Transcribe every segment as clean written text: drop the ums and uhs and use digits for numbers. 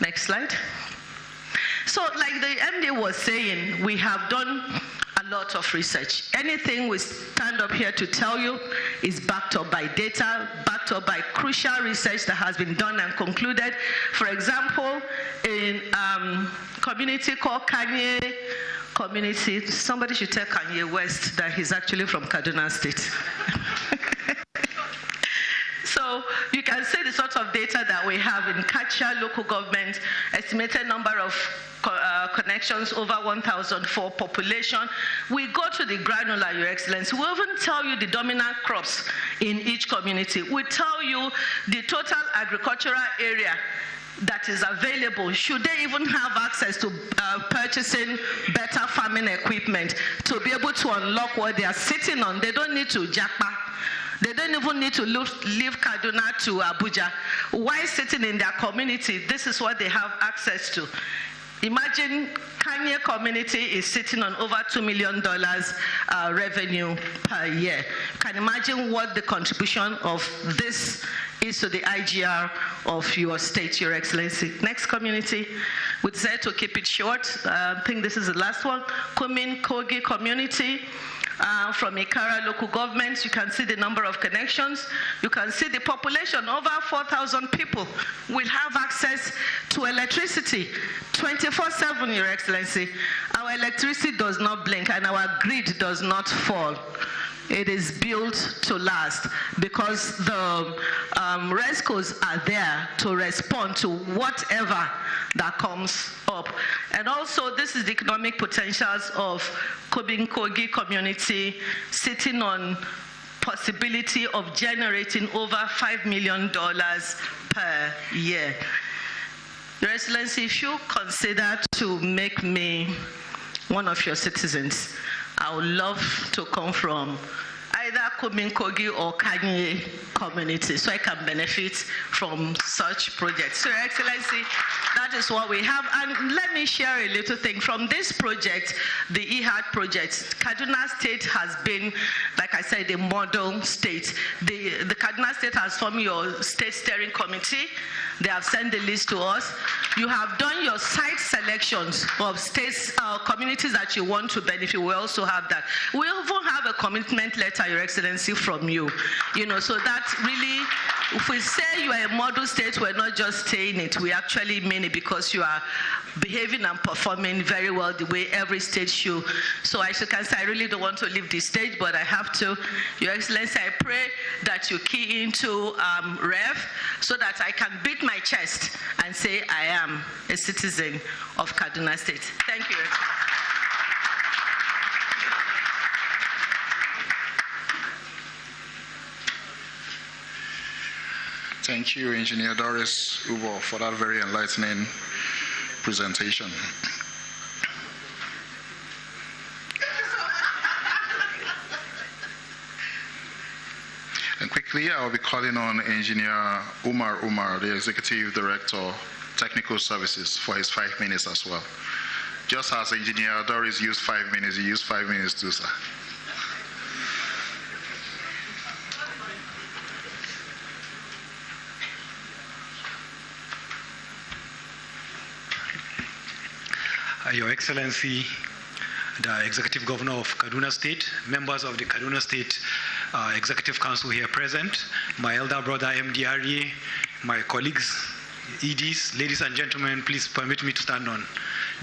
Next slide. So like the MD was saying, we have done a lot of research. Anything we stand up here to tell you is backed up by data, backed up by crucial research that has been done and concluded. For example, in community called Kanye community, somebody should tell Kanye West that he's actually from Kaduna State. So you can see the sort of data that we have in Kacha local government, estimated number of connections over 1,004 population. We go to the granular, Your Excellency. We even tell you the dominant crops in each community. We tell you the total agricultural area that is available. Should they even have access to purchasing better farming equipment to be able to unlock what they are sitting on? They don't need to jackpot. They don't even need to leave Kaduna to Abuja. While sitting in their community, this is what they have access to. Imagine Kanye community is sitting on over $2 million revenue per year. You can imagine what the contribution of this is to the IGR of your state, Your Excellency. Next community, we decided to keep it short. I think this is the last one. Kumin Kogi community. From Ikara local government, you can see the number of connections. You can see the population, over 4,000 people will have access to electricity 24/7, Your Excellency. Our electricity does not blink and our grid does not fall. It is built to last because the rescos are there to respond to whatever that comes up. And also, this is the economic potentials of Kogi community sitting on possibility of generating over $5 million per year. Your Excellency, if you consider to make me one of your citizens, I would love to come from either Kogi or Kanye community so I can benefit from such projects. So, Your Excellency, that is what we have. And let me share a little thing. From this project, the EHAD project, Kaduna State has been, like I said, a model state. The Kaduna State has formed your state steering committee. They have sent the list to us. You have done your site selections of states, communities that you want to benefit. We also have that. We even have a commitment letter, Your Excellency, from you. You know, so that really, if we say you are a model state, we're not just saying it. We actually mean it because you are behaving and performing very well the way every state should. So I can say I really don't want to leave this stage, but I have to. Your Excellency, I pray that you key into REV so that I can beat my chest and say I am a citizen of Kaduna State. Thank you. Thank you, Engineer Doris Ubo, for that very enlightening presentation. And quickly, I'll be calling on Engineer Umar, the Executive Director, Technical Services, for his 5 minutes as well. Just as Engineer Doris used 5 minutes, he used 5 minutes too, sir. Your Excellency, the Executive Governor of Kaduna State, members of the Kaduna State Executive Council here present, my elder brother MD REA, my colleagues, EDs, ladies and gentlemen, please permit me to stand on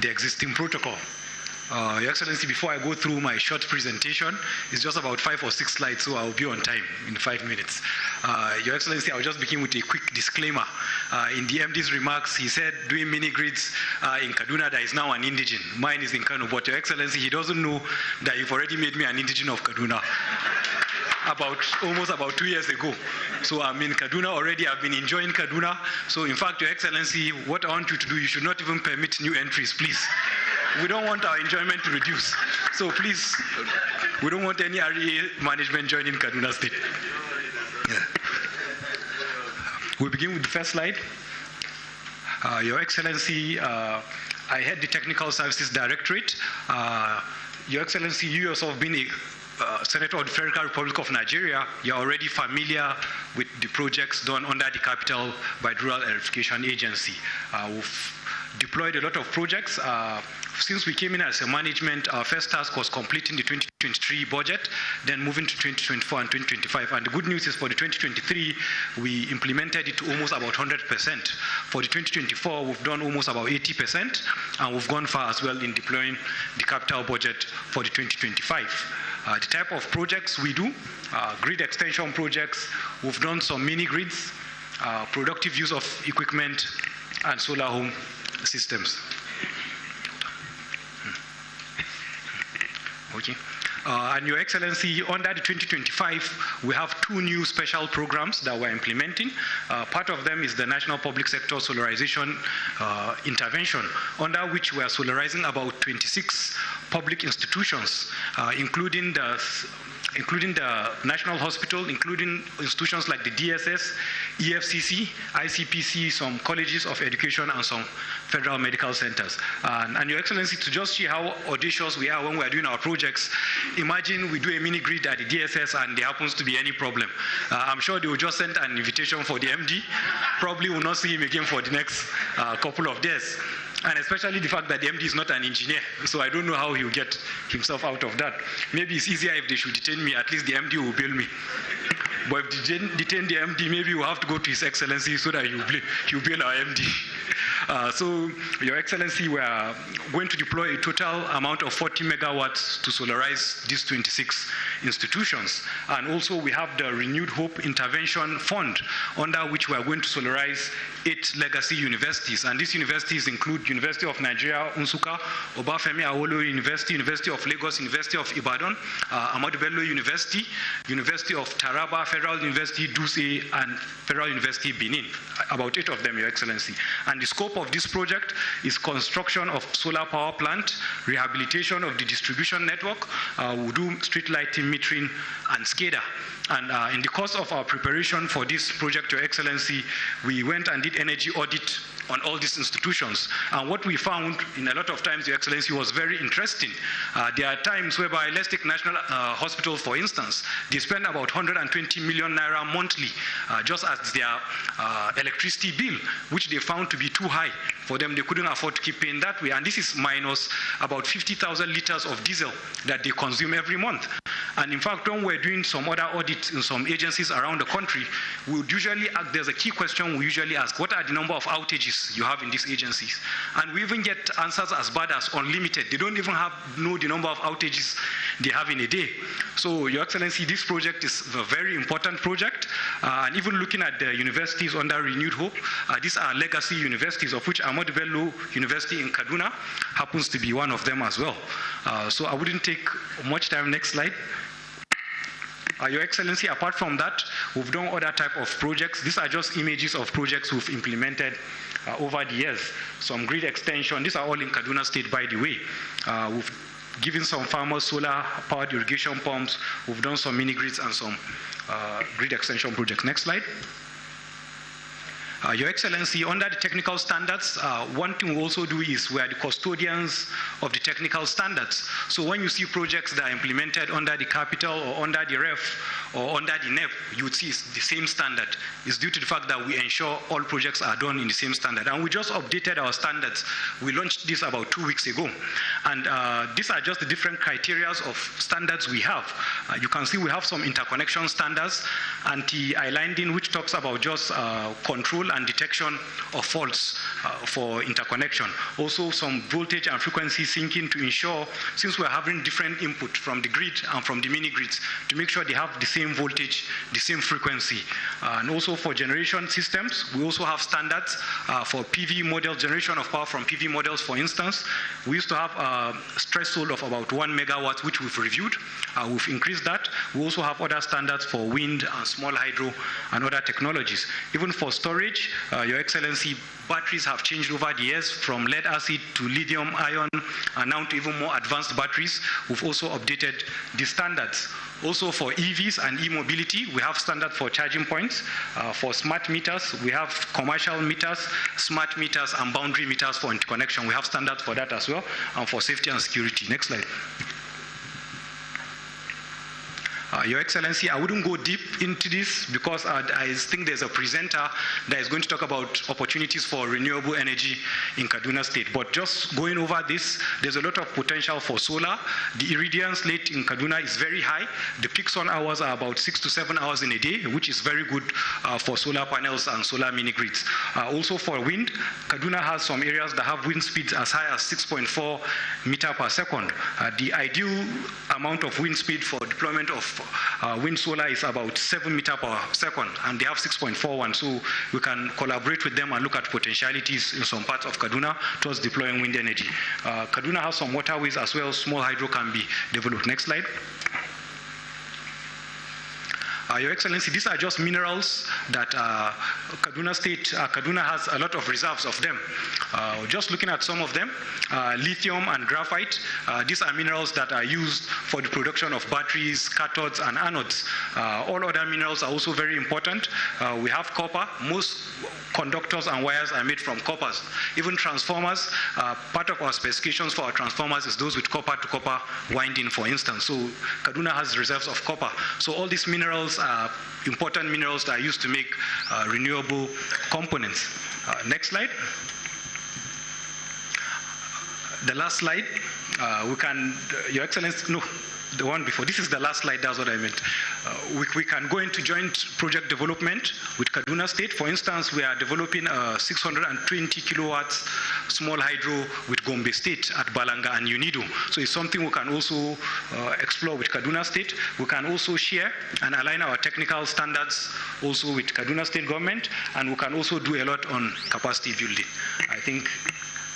the existing protocol. Your Excellency, before I go through my short presentation, it's just about 5 or 6 slides, so I'll be on time in 5 minutes. Your Excellency, I'll just begin with a quick disclaimer. In the MD's remarks, he said doing mini grids in Kaduna that is now an indigene. Mine is in Kano, but Your Excellency, he doesn't know that you've already made me an indigene of Kaduna. Almost about 2 years ago. So I'm in Kaduna already, I've been enjoying Kaduna. So in fact, Your Excellency, what I want you to do, you should not even permit new entries, please. We don't want our enjoyment to reduce. So please, we don't want any REA management joining Kaduna State. Yeah. We begin with the first slide. Your Excellency, I head the Technical Services Directorate. Your Excellency, you yourself being a Senator of the Federal Republic of Nigeria, you're already familiar with the projects done under the capital by the Rural Electrification Agency. We've deployed a lot of projects. Since we came in as a management, our first task was completing the 2023 budget, then moving to 2024 and 2025. And the good news is for the 2023, we implemented it to almost about 100%. For the 2024, we've done almost about 80%, and we've gone far as well in deploying the capital budget for the 2025. The type of projects we do, grid extension projects, we've done some mini grids, productive use of equipment, and solar home systems. Okay. And Your Excellency, under the 2025, we have 2 new special programs that we're implementing. Part of them is the National Public Sector Solarization Intervention, under which we are solarizing about 26 public institutions, including the National Hospital, including institutions like the DSS, EFCC, ICPC, some colleges of education, and some federal medical centers. And Your Excellency, to just see how audacious we are when we are doing our projects, imagine we do a mini grid at the DSS and there happens to be any problem. I'm sure they will just send an invitation for the MD. Probably will not see him again for the next couple of days. And especially the fact that the MD is not an engineer, so I don't know how he will get himself out of that. Maybe it's easier if they should detain me, at least the MD will bail me. But if they detain the MD, maybe we'll have to go to His Excellency so that he'll bail our MD. So, Your Excellency, we are going to deploy a total amount of 40 megawatts to solarize these 26 institutions. And also we have the Renewed Hope Intervention Fund, under which we are going to solarize 8 legacy universities. And these universities include University of Nigeria, Nsukka, Obafemi Awolowo University, University of Lagos, University of Ibadan, Ahmadu Bello University, University of Taraba, Federal University Dutse, and Federal University Benin. About 8 of them, Your Excellency. And the scope of this project is construction of solar power plant, rehabilitation of the distribution network, we'll do street lighting, metering, and SCADA. And in the course of our preparation for this project, Your Excellency, we went and did energy audit on all these institutions. And what we found in a lot of times, Your Excellency, was very interesting. There are times whereby, let's take National Hospital, for instance, they spend about 120 million naira monthly just as their electricity bill, which they found to be too high for them. They couldn't afford to keep paying that way. And this is minus about 50,000 liters of diesel that they consume every month. And in fact, when we're doing some other audits in some agencies around the country, we would usually ask, there's a key question we usually ask: what are the number of outages you have in these agencies? And we even get answers as bad as unlimited. They don't even know the number of outages they have in a day. So, Your Excellency, this project is a very important project. And even looking at the universities under Renewed Hope, these are legacy universities, of which Ahmadu Bello University in Kaduna happens to be one of them as well. So I wouldn't take much time. Next slide. Your Excellency, apart from that, we've done other type of projects. These are just images of projects we've implemented over the years. Some grid extension. These are all in Kaduna State, by the way. We've given some farmers solar-powered irrigation pumps. We've done some mini grids and some grid extension projects. Next slide. Your Excellency, under the technical standards, one thing we also do is we are the custodians of the technical standards. So when you see projects that are implemented under the capital or under the REF or under the NEP, you would see it's the same standard. It's due to the fact that we ensure all projects are done in the same standard. And we just updated our standards. We launched this about 2 weeks ago. And these are just the different criteria of standards we have. You can see we have some interconnection standards, anti-islanding, which talks about just control and detection of faults for interconnection. Also some voltage and frequency syncing to ensure, since we're having different input from the grid and from the mini grids, to make sure they have the same voltage, the same frequency. And also for generation systems, we also have standards for PV model, generation of power from PV models, for instance. We used to have a stress load of about 1 megawatt, which we've reviewed. We've increased that. We also have other standards for wind and small hydro and other technologies. Even for storage, Your Excellency, batteries have changed over the years from lead acid to lithium ion and now to even more advanced batteries. We've also updated the standards. Also for EVs and e-mobility, we have standards for charging points. For smart meters, we have commercial meters, smart meters, and boundary meters for interconnection. We have standards for that as well, and for safety and security. Next slide. Your Excellency, I wouldn't go deep into this because I think there's a presenter that is going to talk about opportunities for renewable energy in Kaduna State. But just going over this, there's a lot of potential for solar. The irradiance rate in Kaduna is very high. The peak sun hours are about 6 to 7 hours in a day, which is very good for solar panels and solar mini grids. Also for wind, Kaduna has some areas that have wind speeds as high as 6.4 meter per second. The ideal amount of wind speed for deployment of wind solar is about 7 meter per second, and they have 6.41. So we can collaborate with them and look at potentialities in some parts of Kaduna towards deploying wind energy. Kaduna has some waterways as well. Small hydro can be developed. Next slide. Your Excellency, these are just minerals that Kaduna has a lot of reserves of them. Just looking at some of them, lithium and graphite, these are minerals that are used for the production of batteries, cathodes, and anodes. All other minerals are also very important. We have copper. Most conductors and wires are made from coppers. Even transformers, part of our specifications for our transformers is those with copper-to-copper winding, for instance. So Kaduna has reserves of copper. So all these minerals are important minerals that are used to make renewable components. Next slide. The last slide, Your Excellency, no, the one before. This is the last slide, that's what I meant. We can go into joint project development with Kaduna State. For instance, we are developing a 620 kilowatts small hydro with Gombe State at Balanga and Unido. So it's something we can also explore with Kaduna State. We can also share and align our technical standards also with Kaduna State government, and we can also do a lot on capacity building.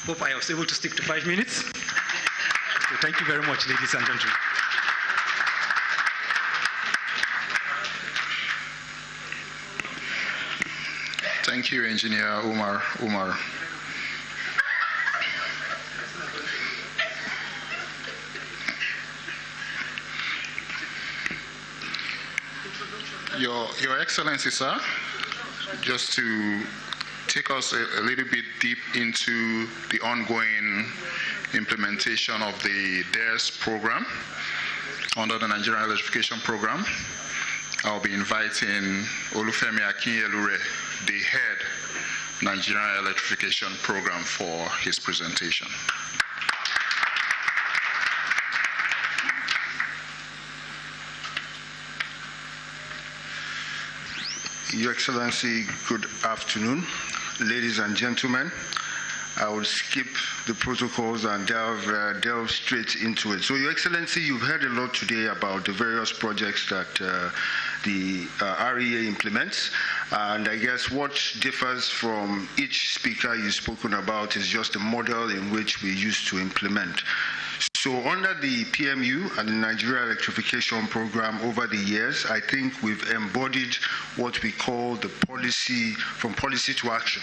Hope I was able to stick to 5 minutes. So thank you very much, ladies and gentlemen. Thank you, Engineer Umar. Your Excellency, sir, just to take us a little bit deep into the ongoing implementation of the DES program under the Nigerian Electrification Program, I'll be inviting Olufemi Akinyelure, the head Nigerian Electrification Program, for his presentation. Your Excellency, good afternoon. Ladies and gentlemen, I will skip the protocols and delve straight into it. So, Your Excellency, you've heard a lot today about the various projects that the REA implements. And I guess what differs from each speaker you've spoken about is just the model in which we used to implement. So under the PMU and the Nigeria Electrification Program over the years, I think we've embodied what we call the policy, from policy to action,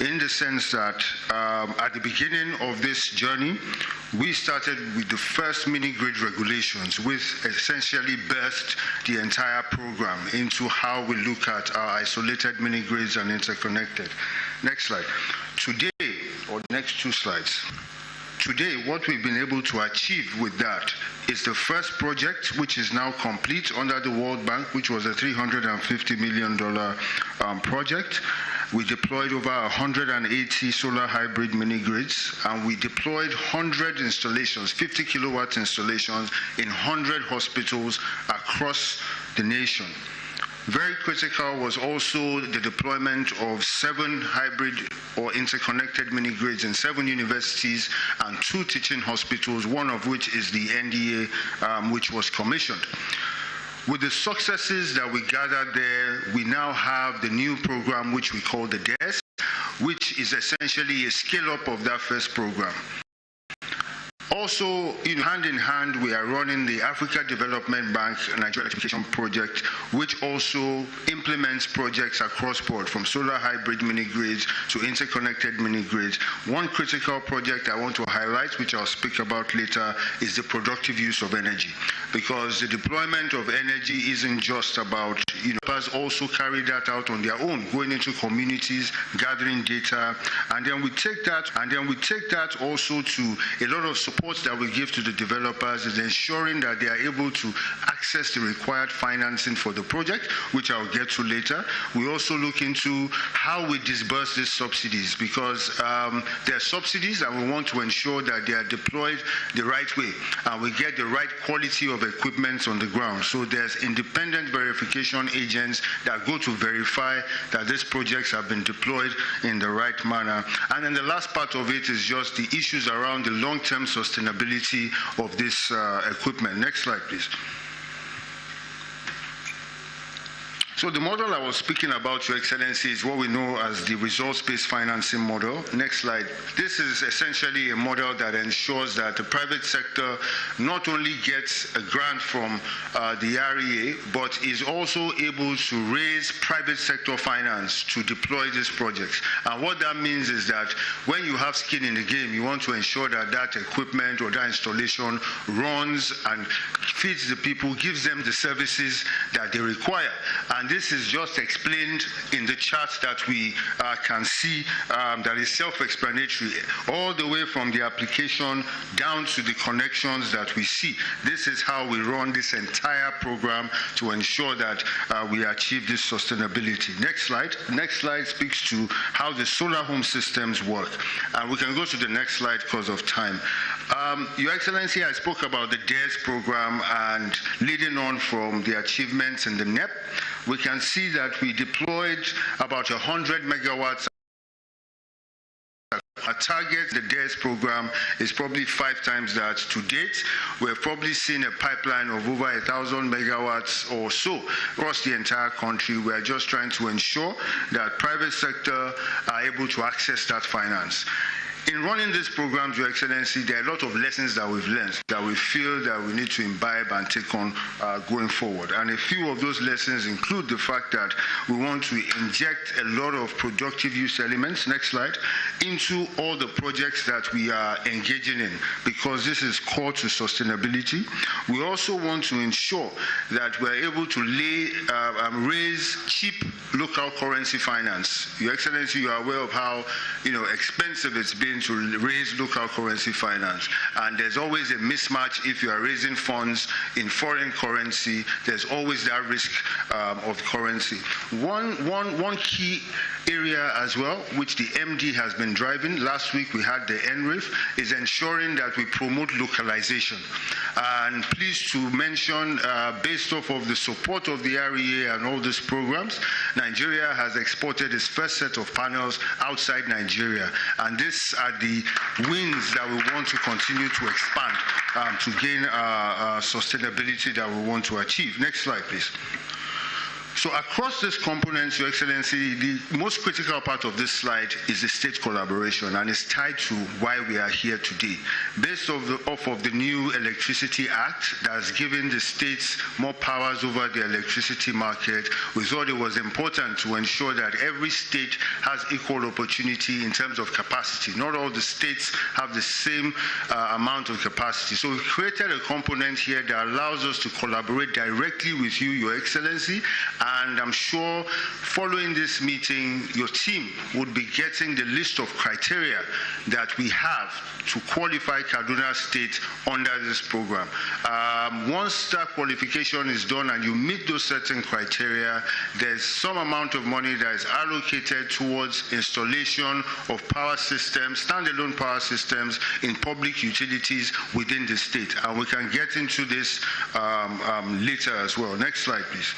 in the sense that at the beginning of this journey, we started with the first mini-grid regulations, which essentially birthed the entire program into how we look at our isolated mini-grids and interconnected. Next slide. Today, or next two slides. Today, what we've been able to achieve with that is the first project, which is now complete under the World Bank, which was a $350 million project. We deployed over 180 solar hybrid mini-grids, and we deployed 100 installations, 50 kilowatt installations in 100 hospitals across the nation. Very critical was also the deployment of 7 hybrid or interconnected mini-grids in 7 universities and 2 teaching hospitals, one of which is the NDA, which was commissioned. With the successes that we gathered there, we now have the new program, which we call the DES, which is essentially a scale-up of that first program. Also, hand in hand, we are running the Africa Development Bank Nigeria Electrification Project, which also implements projects across board, from solar hybrid mini-grids to interconnected mini-grids. One critical project I want to highlight, which I'll speak about later, is the productive use of energy. Because the deployment of energy isn't just about, us also carry that out on their own, going into communities, gathering data, and then we take that also to a lot of support support that we give to the developers is ensuring that they are able to access the required financing for the project, which I'll get to later. We also look into how we disburse these subsidies, because there are subsidies and we want to ensure that they are deployed the right way and we get the right quality of equipment on the ground. So there's independent verification agents that go to verify that these projects have been deployed in the right manner. And then the last part of it is just the issues around the long-term sustainability of this equipment. Next slide, please. So the model I was speaking about, Your Excellency, is what we know as the results-based financing model. Next slide. This is essentially a model that ensures that the private sector not only gets a grant from the REA, but is also able to raise private sector finance to deploy these projects. And what that means is that when you have skin in the game, you want to ensure that that equipment or that installation runs and feeds the people, gives them the services that they require. And this is just explained in the chart that we can see that is self-explanatory, all the way from the application down to the connections that we see. This is how we run this entire program to ensure that we achieve this sustainability. Next slide. Next slide speaks to how the solar home systems work. And we can go to the next slide because of time. Your Excellency, I spoke about the DARES program, and leading on from the achievements in the NEP, we can see that we deployed about 100 megawatts. Our target, the DARES program, is probably 5 times that to date. We've probably seen a pipeline of over 1,000 megawatts or so across the entire country. We are just trying to ensure that private sector are able to access that finance. In running these programs, Your Excellency, there are a lot of lessons that we've learned that we feel that we need to imbibe and take on going forward. And a few of those lessons include the fact that we want to inject a lot of productive use elements, next slide, into all the projects that we are engaging in, because this is core to sustainability. We also want to ensure that we're able to raise cheap local currency finance. Your Excellency, you are aware of how expensive it's been to raise local currency finance, and there's always a mismatch. If you are raising funds in foreign currency, there's always that risk of currency. One key area as well, which the MD has been driving, last week we had the NRIF, is ensuring that we promote localization. And pleased to mention, based off of the support of the REA and all these programs, Nigeria has exported its first set of panels outside Nigeria, and these are the wins that we want to continue to expand to gain sustainability that we want to achieve. Next slide, please. So across these components, Your Excellency, the most critical part of this slide is the state collaboration, and it's tied to why we are here today. Based off of the new Electricity Act that has given the states more powers over the electricity market, we thought it was important to ensure that every state has equal opportunity in terms of capacity. Not all the states have the same amount of capacity. So we created a component here that allows us to collaborate directly with you, Your Excellency, and I'm sure following this meeting, your team would be getting the list of criteria that we have to qualify Kaduna State under this program. Once that qualification is done and you meet those certain criteria, there's some amount of money that is allocated towards installation of power systems, standalone power systems in public utilities within the state. And we can get into this later as well. Next slide, please.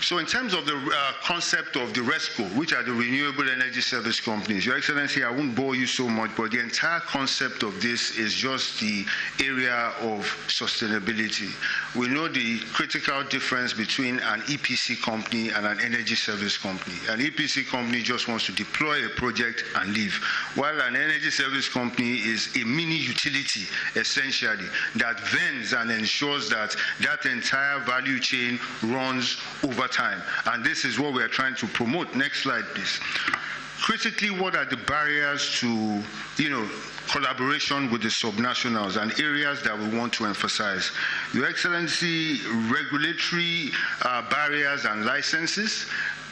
So in terms of the concept of the RESCO, which are the Renewable Energy Service Companies, Your Excellency, I won't bore you so much, but the entire concept of this is just the area of sustainability. We know the critical difference between an EPC company and an energy service company. An EPC company just wants to deploy a project and leave, while an energy service company is a mini utility, essentially, that vends and ensures that that entire value chain runs over time. And this is what we are trying to promote. Next slide, please. Critically, what are the barriers to, collaboration with the subnationals and areas that we want to emphasize? Your Excellency, regulatory barriers and licenses.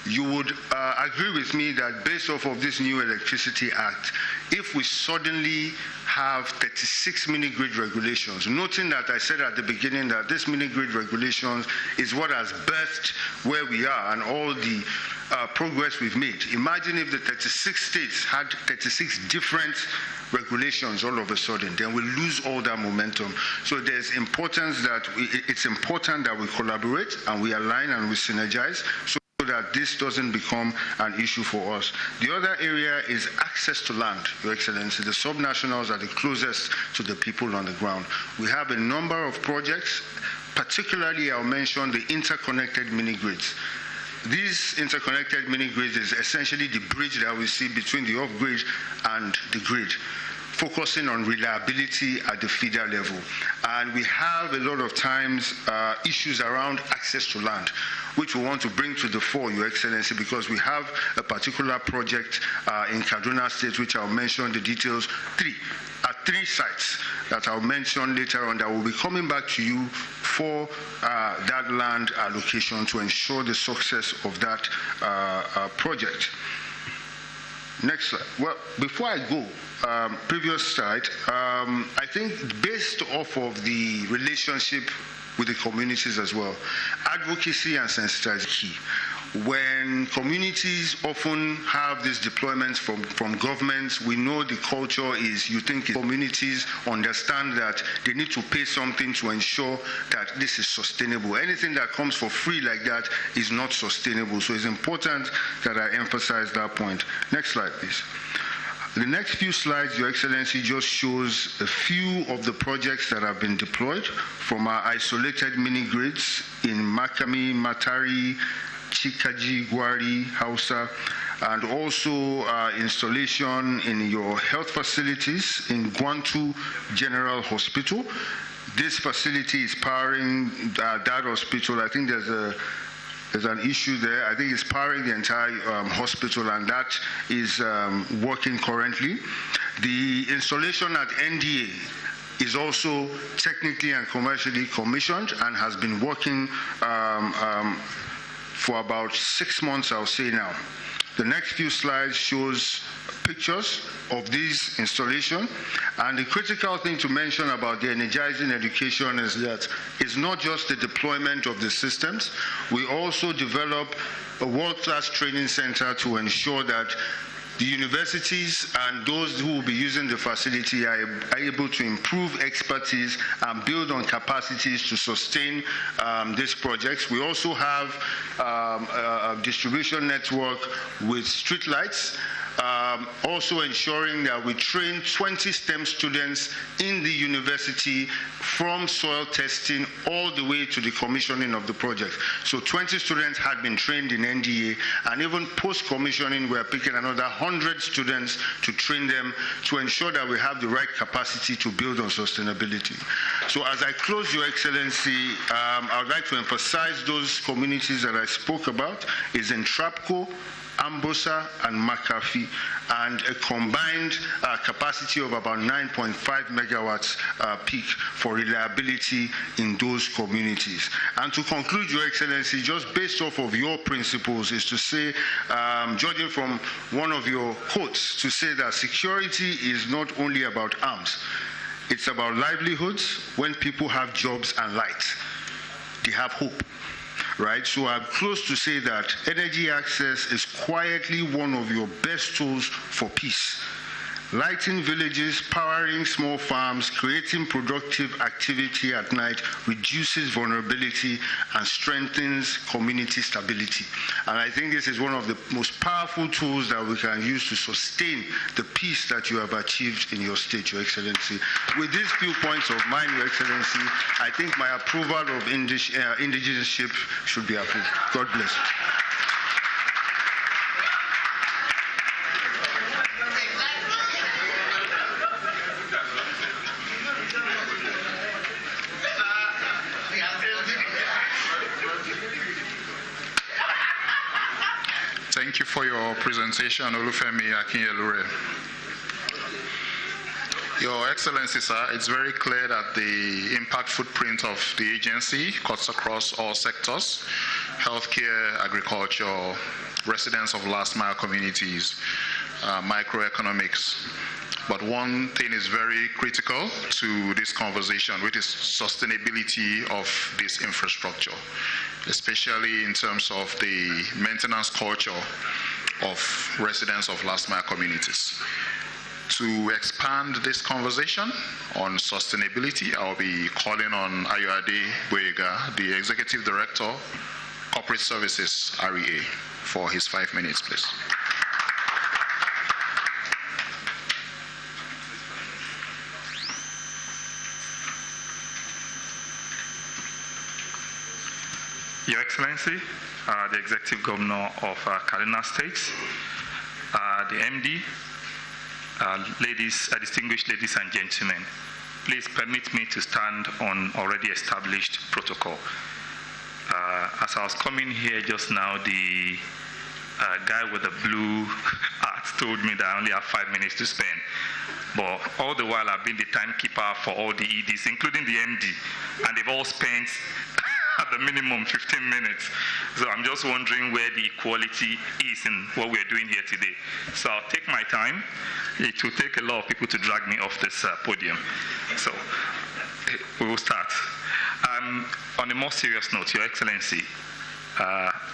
you would agree with me that based off of this new Electricity Act, if we suddenly have 36 mini-grid regulations, noting that I said at the beginning that this mini-grid regulations is what has birthed where we are and all the progress we've made. Imagine if the 36 states had 36 different regulations all of a sudden, then we lose all that momentum. So there's importance that it's important that we collaborate and we align and we synergize so that this doesn't become an issue for us. The other area is access to land, Your Excellency. The subnationals are the closest to the people on the ground. We have a number of projects, particularly I'll mention the interconnected mini-grids. These interconnected mini-grids is essentially the bridge that we see between the off-grid and the grid, focusing on reliability at the feeder level. And we have a lot of times issues around access to land, which we want to bring to the fore, Your Excellency, because we have a particular project in Kaduna State, which I'll mention the details, three sites that I'll mention later on that will be coming back to you for that land allocation to ensure the success of that project. Next slide. Well, before I go, previous slide, I think based off of the relationship with the communities as well, advocacy and sensitization is key. When communities often have these deployments from governments, we know the culture is, you think communities understand that they need to pay something to ensure that this is sustainable. Anything that comes for free like that is not sustainable. So it's important that I emphasize that point. Next slide, please. The next few slides, Your Excellency, just shows a few of the projects that have been deployed from our isolated mini-grids in Makami, Matari, Chikaji, Gwari, Hausa, and also installation in your health facilities in Gwantu General Hospital. This facility is powering that hospital. I think there's an issue there. I think it's powering the entire hospital, and that is working currently. The installation at NDA is also technically and commercially commissioned and has been working for about 6 months, I'll say now. The next few slides shows pictures of this installation. And the critical thing to mention about the energizing education is that it's not just the deployment of the systems. We also develop a world-class training center to ensure that the universities and those who will be using the facility are able to improve expertise and build on capacities to sustain these projects. We also have a distribution network with street lights, also ensuring that we train 20 STEM students in the university from soil testing all the way to the commissioning of the project. So 20 students had been trained in NDA, and even post-commissioning, we're picking another 100 students to train them to ensure that we have the right capacity to build on sustainability. So as I close, Your Excellency, I would like to emphasize those communities that I spoke about is in Trapco, Ambosa, and McAfee, and a combined capacity of about 9.5 megawatts peak for reliability in those communities. And to conclude, Your Excellency, just based off of your principles, is to say, judging from one of your quotes, to say that security is not only about arms, it's about livelihoods. When people have jobs and light, they have hope. Right, so I'm close to say that energy access is quietly one of your best tools for peace. Lighting villages, powering small farms, creating productive activity at night reduces vulnerability and strengthens community stability. And I think this is one of the most powerful tools that we can use to sustain the peace that you have achieved in your state, Your Excellency. With these few points of mine, Your Excellency, I think my approval of indigenship should be approved. God bless. Thank you for your presentation, Olufemi Akinyelure. Your Excellency, sir, it's very clear that the impact footprint of the agency cuts across all sectors. healthcare, agriculture, residents of last mile communities, microeconomics. But one thing is very critical to this conversation, which is sustainability of this infrastructure, especially in terms of the maintenance culture of residents of last mile communities. To expand this conversation on sustainability, I'll be calling on Ayode Boyega, the Executive Director, Corporate Services, REA, for his 5 minutes, please. Your Excellency, the Executive Governor of Kaduna State, the MD, distinguished ladies and gentlemen, please permit me to stand on already established protocol. As I was coming here just now, the guy with the blue hat told me that I only have 5 minutes to spend. But all the while I've been the timekeeper for all the EDs, including the MD, and they've all spent at the minimum 15 minutes. So I'm just wondering where the equality is in what we're doing here today. So I'll take my time. It will take a lot of people to drag me off this podium. So we will start. On a more serious note, Your Excellency,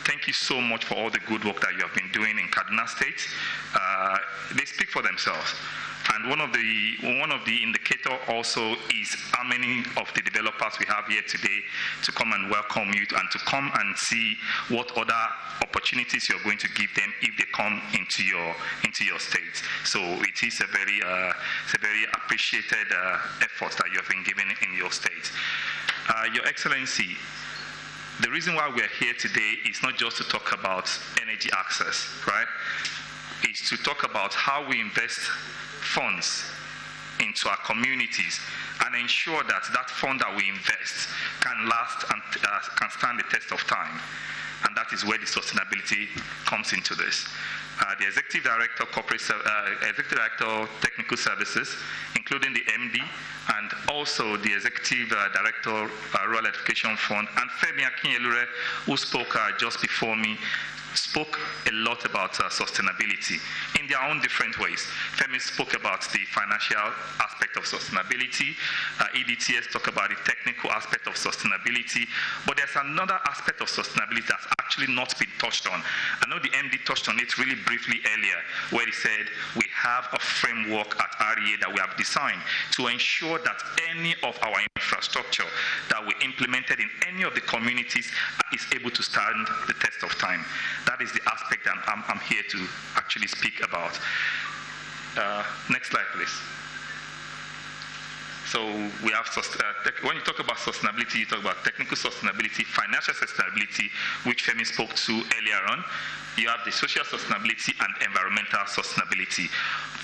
thank you so much for all the good work that you have been doing in Kaduna State. They speak for themselves. And one of the indicator also is how many of the developers we have here today to come and welcome you and to come and see what other opportunities you're going to give them if they come into your state. So it is a very appreciated effort that you have been given in your state. Your Excellency, the reason why we're here today is not just to talk about energy access, right? It's to talk about how we invest funds into our communities and ensure that that fund that we invest can last and can stand the test of time. And that is where the sustainability comes into this. The Executive Director, Executive Director Technical Services, including the MD, and also the Executive Director Rural Education Fund, and Femi Akinyelure, who spoke just before me, spoke a lot about sustainability in their own different ways. Femi spoke about the financial aspect of sustainability. EDTS talked about the technical aspect of sustainability. But there's another aspect of sustainability that's actually not been touched on. I know the MD touched on it really briefly earlier, where he said we have a framework at REA that we have designed to ensure that any of our infrastructure that we implemented in any of the communities is able to stand the test of time. That is the aspect that I'm here to actually speak about. Next slide, please. So we have, when you talk about sustainability, you talk about technical sustainability, financial sustainability, which Femi spoke to earlier on. You have the social sustainability and environmental sustainability.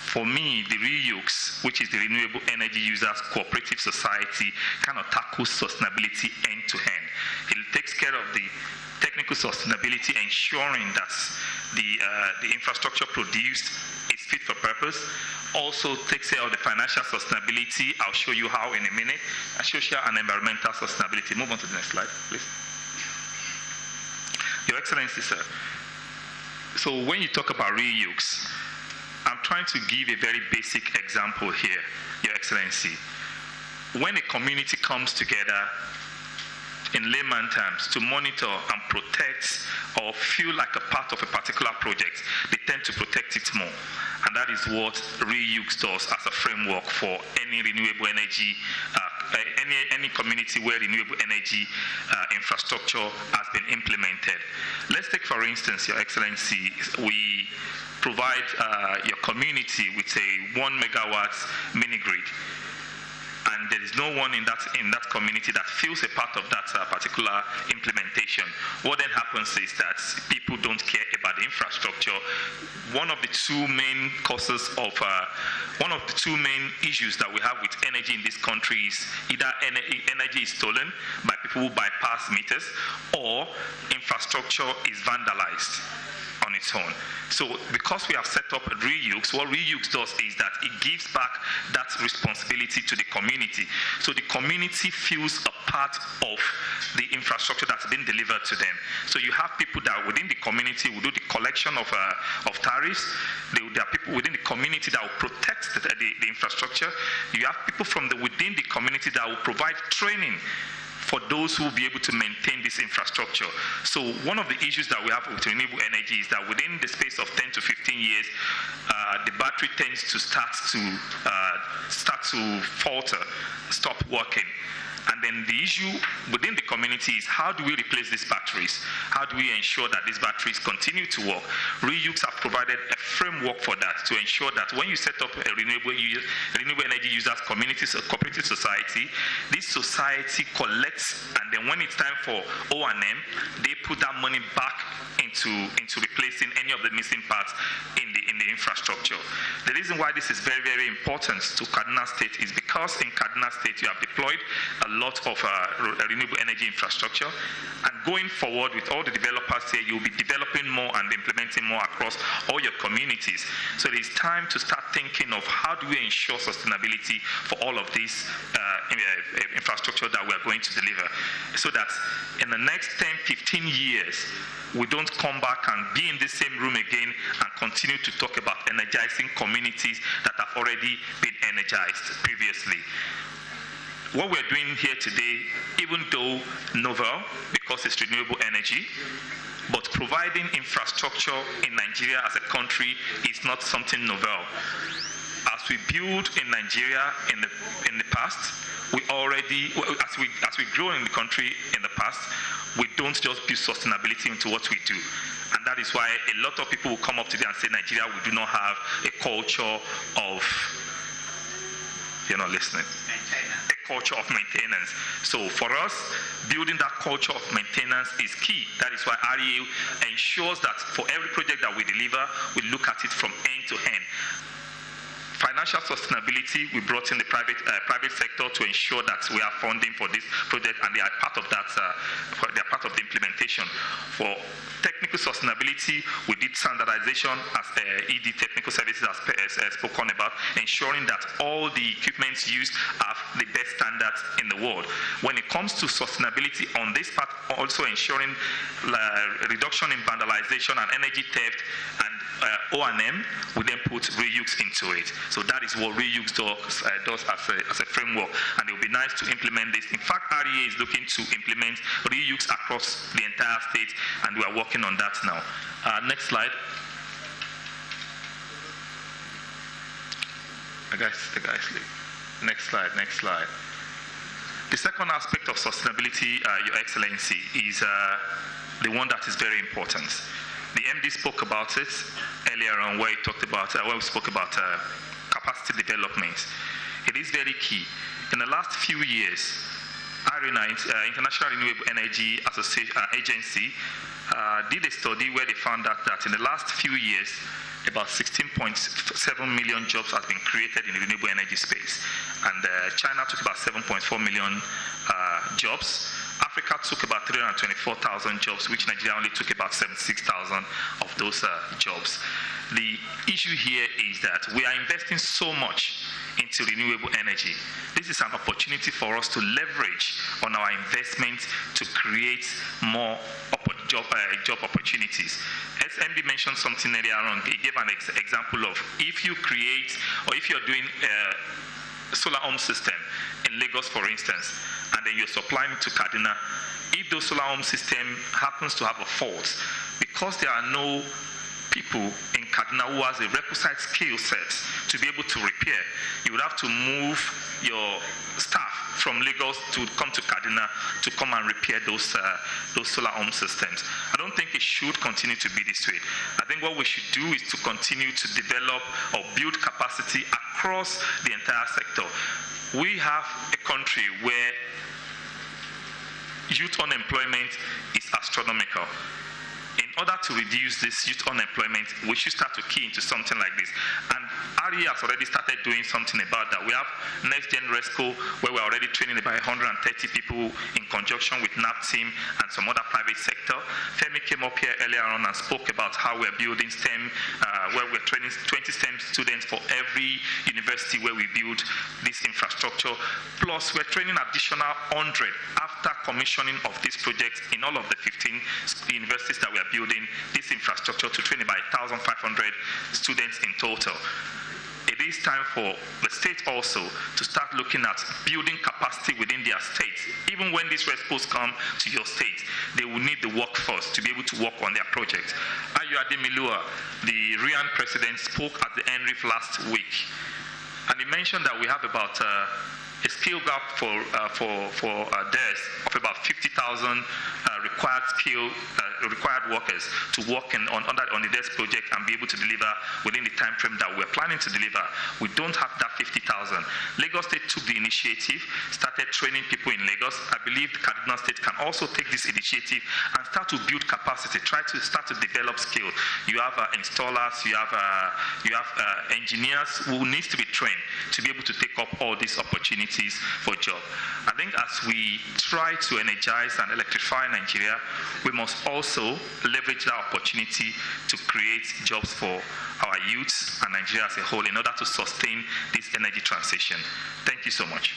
For me, the REUX, which is the Renewable Energy Users Cooperative Society, kind of tackles sustainability end to end. It takes care of the technical sustainability, ensuring that the infrastructure produced is fit for purpose. Also takes care of the financial sustainability. I'll show you how in a minute. And social and environmental sustainability. Move on to the next slide, please. Your Excellency, sir. So when you talk about REUX, I'm trying to give a very basic example here, Your Excellency. When a community comes together, in layman terms, to monitor and protect or feel like a part of a particular project, they tend to protect it more. And that is what REUX does as a framework for any renewable energy, any community where renewable energy infrastructure has been implemented. Let's take, for instance, Your Excellency, we provide your community with a 1 megawatt mini grid. And there is no one in that community that feels a part of that particular implementation. What then happens is that people don't care about the infrastructure. One of the two main causes of, one of the two main issues that we have with energy in this country is either energy is stolen by people who bypass meters, or infrastructure is vandalized on its own. So because we have set up REUX, what REUX does is that it gives back that responsibility to the community. So the community feels a part of the infrastructure that's been delivered to them. So you have people that within the community will do the collection of tariffs. There are people within the community that will protect the infrastructure. You have people from within the community that will provide training for those who will be able to maintain this infrastructure. So one of the issues that we have with renewable energy is that within the space of 10 to 15 years, the battery tends to start to falter, stop working. And then the issue within the community is how do we replace these batteries? How do we ensure that these batteries continue to work? REUX have provided a framework for that to ensure that when you set up a renewable energy users cooperative society, this society collects, and then when it's time for O&M, they put that money back into replacing any of the missing parts in the infrastructure. The reason why this is very, very important to Kaduna State is because in Kaduna State you have deployed a lot of renewable energy infrastructure, and going forward with all the developers here, you'll be developing more and implementing more across all your communities. So it is time to start thinking of how do we ensure sustainability for all of this infrastructure that we are going to deliver, so that in the next 10, 15 years, we don't come back and be in the same room again and continue to talk about energizing communities that have already been energized previously. What we're doing here today, even though novel, because it's renewable energy, but providing infrastructure in Nigeria as a country is not something novel. As we build in Nigeria in the past, we already, as we grow in the country in the past, we don't just build sustainability into what we do. And that is why a lot of people will come up today and say, Nigeria, we do not have a culture of, you're not listening, a culture of maintenance. So for us, building that culture of maintenance is key. That is why REA ensures that for every project that we deliver, we look at it from end to end. Financial sustainability, we brought in the private sector to ensure that we have funding for this project, and they are part of that. They are part of the implementation. For technical sustainability, we did standardization, as ED Technical Services has spoken about, ensuring that all the equipments used have the best standards in the world. When it comes to sustainability on this part, also ensuring reduction in vandalization and energy theft and O&M, we then put REUX into it. So that is what REUX does as a framework, and it will be nice to implement this. In fact, REA is looking to implement REUX across the entire state, and we are working on that now. Next slide. The guys leave. Next slide. The second aspect of sustainability, Your Excellency, is the one that is very important. The MD spoke about it earlier on, where he talked about where we spoke about capacity development. It is very key. In the last few years, REA, International Renewable Energy Agency, did a study where they found out that in the last few years, about 16.7 million jobs have been created in the renewable energy space. And China took about 7.4 million jobs. Africa took about 324,000 jobs, which Nigeria only took about 76,000 of those jobs. The issue here is that we are investing so much into renewable energy. This is an opportunity for us to leverage on our investment to create more job opportunities. SMD mentioned something earlier on. He gave an example of if you create, or if you're doing a solar home system in Lagos, for instance, and then you're supplying to Kaduna, if those solar home system happens to have a fault, because there are no people in Kaduna who has a requisite skill set to be able to repair, you would have to move your staff from Lagos to come to Kaduna to come and repair those solar home systems. I don't think it should continue to be this way. I think what we should do is to continue to develop or build capacity across the entire sector. We have a country where youth unemployment is astronomical. In order to reduce this youth unemployment, we should start to key into something like this. And REA has already started doing something about that. We have Next Gen Rescue, where we're already training about 130 people in conjunction with NAP team and some other private sector. Femi came up here earlier on and spoke about how we're building STEM, where we're training 20 STEM students for every university where we build this infrastructure. Plus, we're training additional 100 after commissioning of this project in all of the 15 universities that we are building this infrastructure to train about 1,500 students in total. It is time for the state also to start looking at building capacity within their states. Even when these rescues come to your state, they will need the workforce to be able to work on their project. Ayuade Milua, the REA president, spoke at the NRIF last week, and he mentioned that we have about a skill gap for DES of about 50,000 required workers to work on the DES project and be able to deliver within the time frame that we're planning to deliver. We don't have that 50,000. Lagos State took the initiative, started training people in Lagos. I believe Kaduna State can also take this initiative and start to build capacity, start to develop skill. You have installers, you have engineers who needs to be trained to be able to take up all these opportunities for job. I think as we try to energize and electrify Nigeria, we must also leverage that opportunity to create jobs for our youths and Nigeria as a whole in order to sustain this energy transition. Thank you so much.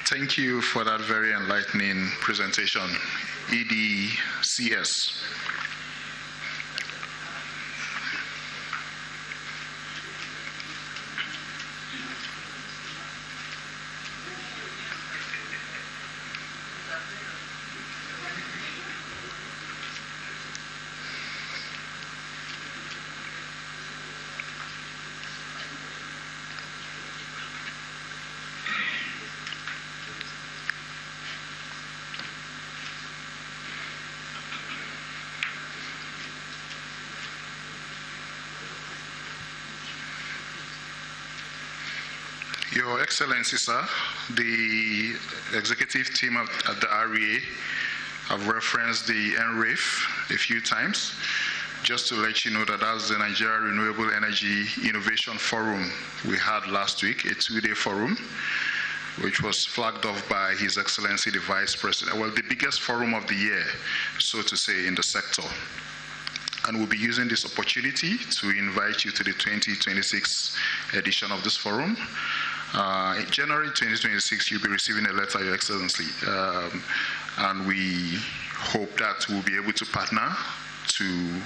Thank you for that very enlightening presentation, EDCS. Your Excellency, sir, the executive team at the REA have referenced the NRIF a few times. Just to let you know that that's the Nigeria Renewable Energy Innovation Forum we had last week, a 2-day forum, which was flagged off by His Excellency the Vice President. Well, the biggest forum of the year, so to say, in the sector. And we'll be using this opportunity to invite you to the 2026 edition of this forum. In January 2026, you'll be receiving a letter, Your Excellency, and we hope that we'll be able to partner to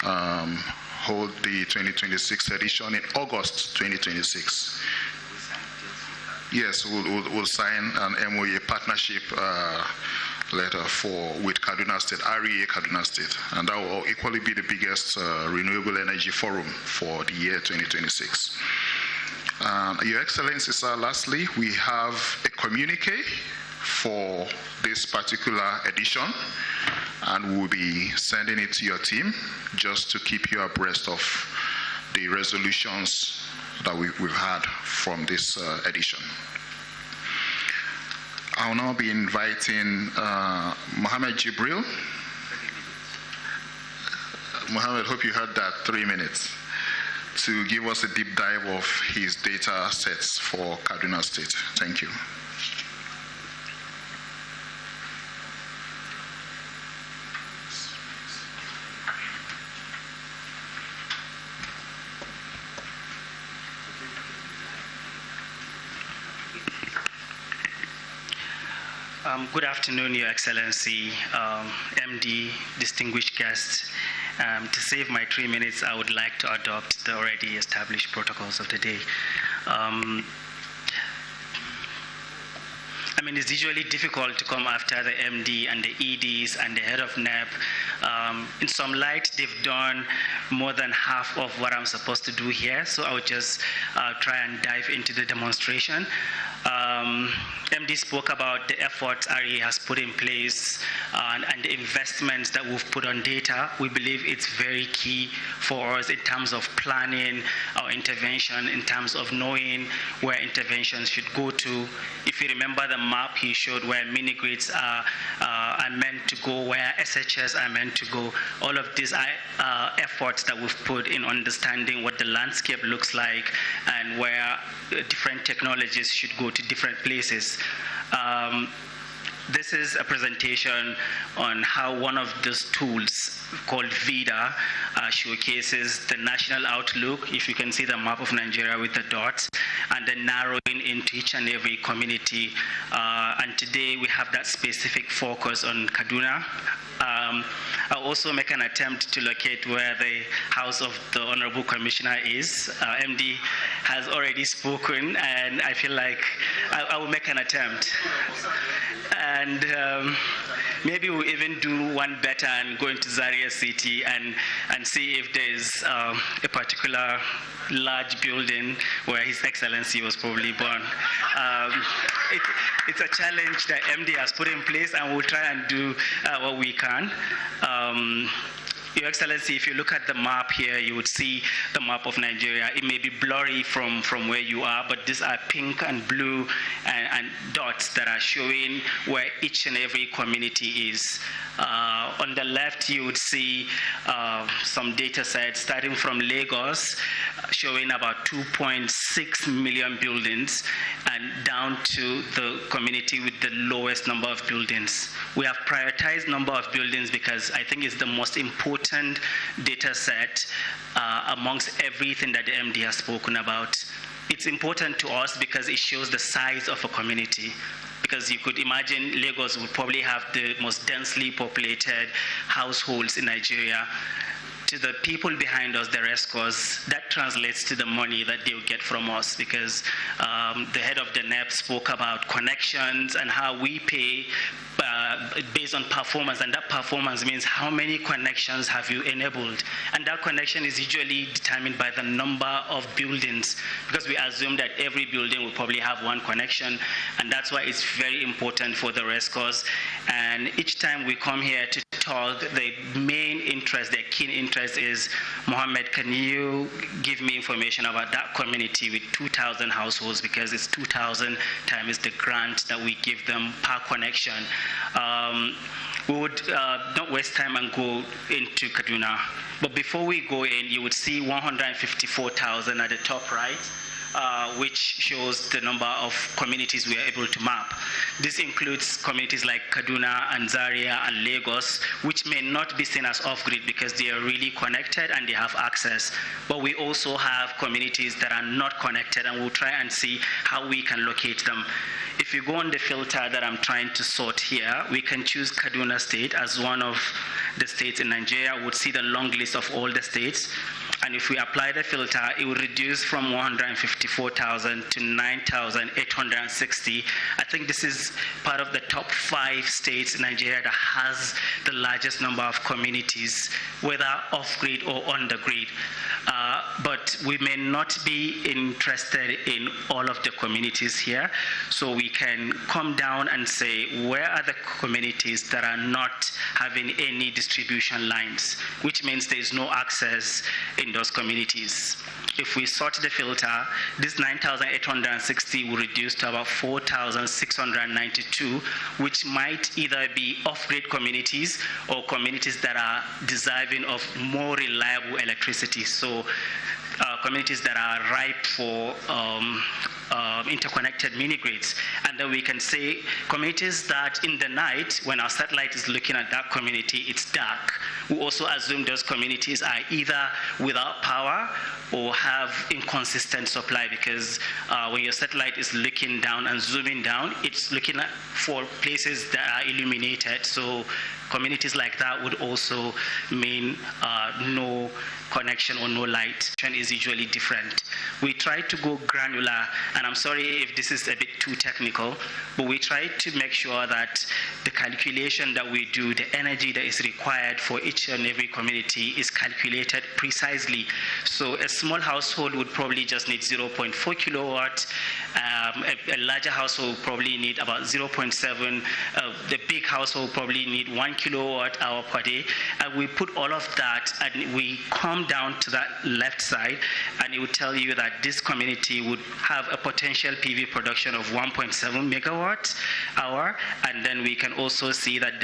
hold the 2026 edition in August 2026. Yes, we'll sign an MOU, partnership letter with Kaduna State, REA Kaduna State, and that will equally be the biggest renewable energy forum for the year 2026. Your Excellency, sir, lastly, we have a communique for this particular edition, and we'll be sending it to your team just to keep you abreast of the resolutions that we've had from this edition. I'll now be inviting Mohammed Jibril. Mohammed, hope you heard that, 3 minutes, to give us a deep dive of his data sets for Kaduna State. Thank you. Good afternoon, Your Excellency, MD, distinguished guests. To save my 3 minutes, I would like to adopt the already established protocols of the day. I mean, it's usually difficult to come after the MD and the EDs and the head of NEP. In some light, they've done more than half of what I'm supposed to do here, so I would just try and dive into the demonstration. MD spoke about the efforts REA has put in place and the investments that we've put on data. We believe it's very key for us in terms of planning our intervention, in terms of knowing where interventions should go to. If you remember the map he showed where mini-grids are meant to go, where SHS are meant to go, all of these are efforts that we've put in understanding what the landscape looks like and where different technologies should go to different places. This is a presentation on how one of those tools called VIDA showcases the national outlook. If you can see the map of Nigeria with the dots, and then narrowing into each and every community. And today we have that specific focus on Kaduna. I'll also make an attempt to locate where the house of the Honorable Commissioner is. MD has already spoken, and I feel like I will make an attempt. And maybe we'll even do one better and go into Zaria City and see if there's a particular large building where His Excellency was probably born. It's a challenge that MD has put in place, and we'll try and do what we can. Your Excellency, if you look at the map here, you would see the map of Nigeria. It may be blurry from where you are, but these are pink and blue and dots that are showing where each and every community is. On the left, you would see some data sets starting from Lagos, showing about 2.6 million buildings, and down to the community with the lowest number of buildings. We have prioritized number of buildings because I think it's the most important data set amongst everything that the MD has spoken about. It's important to us because it shows the size of a community. Because you could imagine Lagos would probably have the most densely populated households in Nigeria. To the people behind us, the rescuers, that translates to the money that they'll get from us, because the head of the NEP spoke about connections and how we pay based on performance, and that performance means how many connections have you enabled, and that connection is usually determined by the number of buildings, because we assume that every building will probably have one connection, and that's why it's very important for the rescuers. And each time we come here to talk, the main interest, the keen interest is, Mohammed, can you give me information about that community with 2,000 households, because it's 2,000 times the grant that we give them per connection. We would not waste time and go into Kaduna. But before we go in, you would see 154,000 at the top right, which shows the number of communities we are able to map. This includes communities like Kaduna and Zaria and Lagos, which may not be seen as off-grid because they are really connected and they have access. But we also have communities that are not connected, and we'll try and see how we can locate them. If you go on the filter that I'm trying to sort here, we can choose Kaduna State as one of the states in Nigeria. We would see the long list of all the states. And if we apply the filter, it will reduce from 154,000 to 9,860. I think this is part of the top 5 states in Nigeria that has the largest number of communities, whether off-grid or on-the-grid. But we may not be interested in all of the communities here, so we can come down and say, where are the communities that are not having any distribution lines, which means there is no access in those communities. If we sort the filter, this 9,860 will reduce to about 4,692, which might either be off-grid communities or communities that are deserving of more reliable electricity. So communities that are ripe for interconnected mini-grids. And then we can say communities that in the night, when our satellite is looking at that community, it's dark. We also assume those communities are either without power or have inconsistent supply, because when your satellite is looking down and zooming down, it's looking for places that are illuminated. So communities like that would also mean no connection or no light. Is usually different. We try to go granular, and I'm sorry if this is a bit too technical, but we try to make sure that the calculation that we do, the energy that is required for each and every community is calculated precisely. So a small household would probably just need 0.4 kilowatt. A larger household will probably need about 0.7. The big household will probably need 1 kilowatt hour per day. And we put all of that and we come down to that left side, and it will tell you that this community would have a potential PV production of 1.7 megawatt hour. And then we can also see that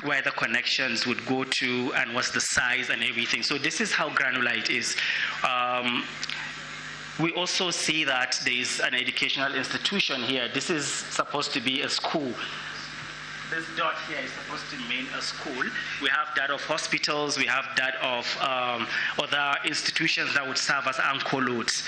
where the connections would go to and what's the size and everything. So this is how granular it is. We also see that there is an educational institution here. This is supposed to be a school. This dot here is supposed to mean a school. We have that of hospitals. We have that of other institutions that would serve as anchor loads.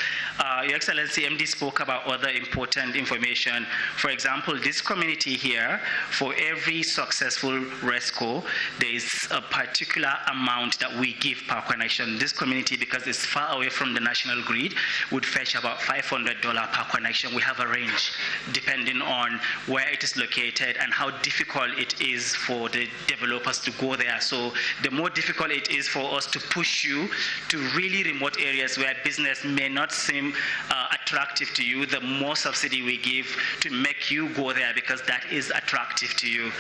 Your Excellency, MD spoke about other important information. For example, this community here, for every successful RESCO, there is a particular amount that we give per connection. This community, because it's far away from the national grid, would fetch about $500 per connection. We have a range depending on where it is located and how difficult it is for the developers to go there. So the more difficult it is for us to push you to really remote areas where business may not seem attractive to you, the more subsidy we give to make you go there because that is attractive to you.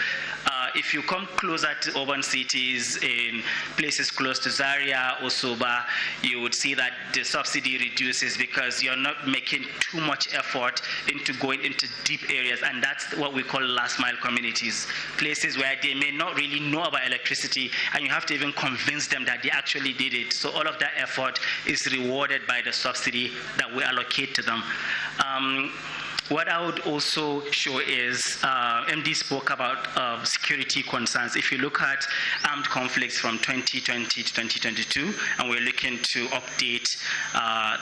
If you come closer to urban cities in places close to Zaria or Soba, you would see that the subsidy reduces because you're not making too much effort into going into deep areas, and that's what we call last mile communities, places where they may not really know about electricity and you have to even convince them that they actually did it. So all of that effort is rewarded by the subsidy that we allocate to them. What I would also show is, MD spoke about security concerns. If you look at armed conflicts from 2020 to 2022, and we're looking to update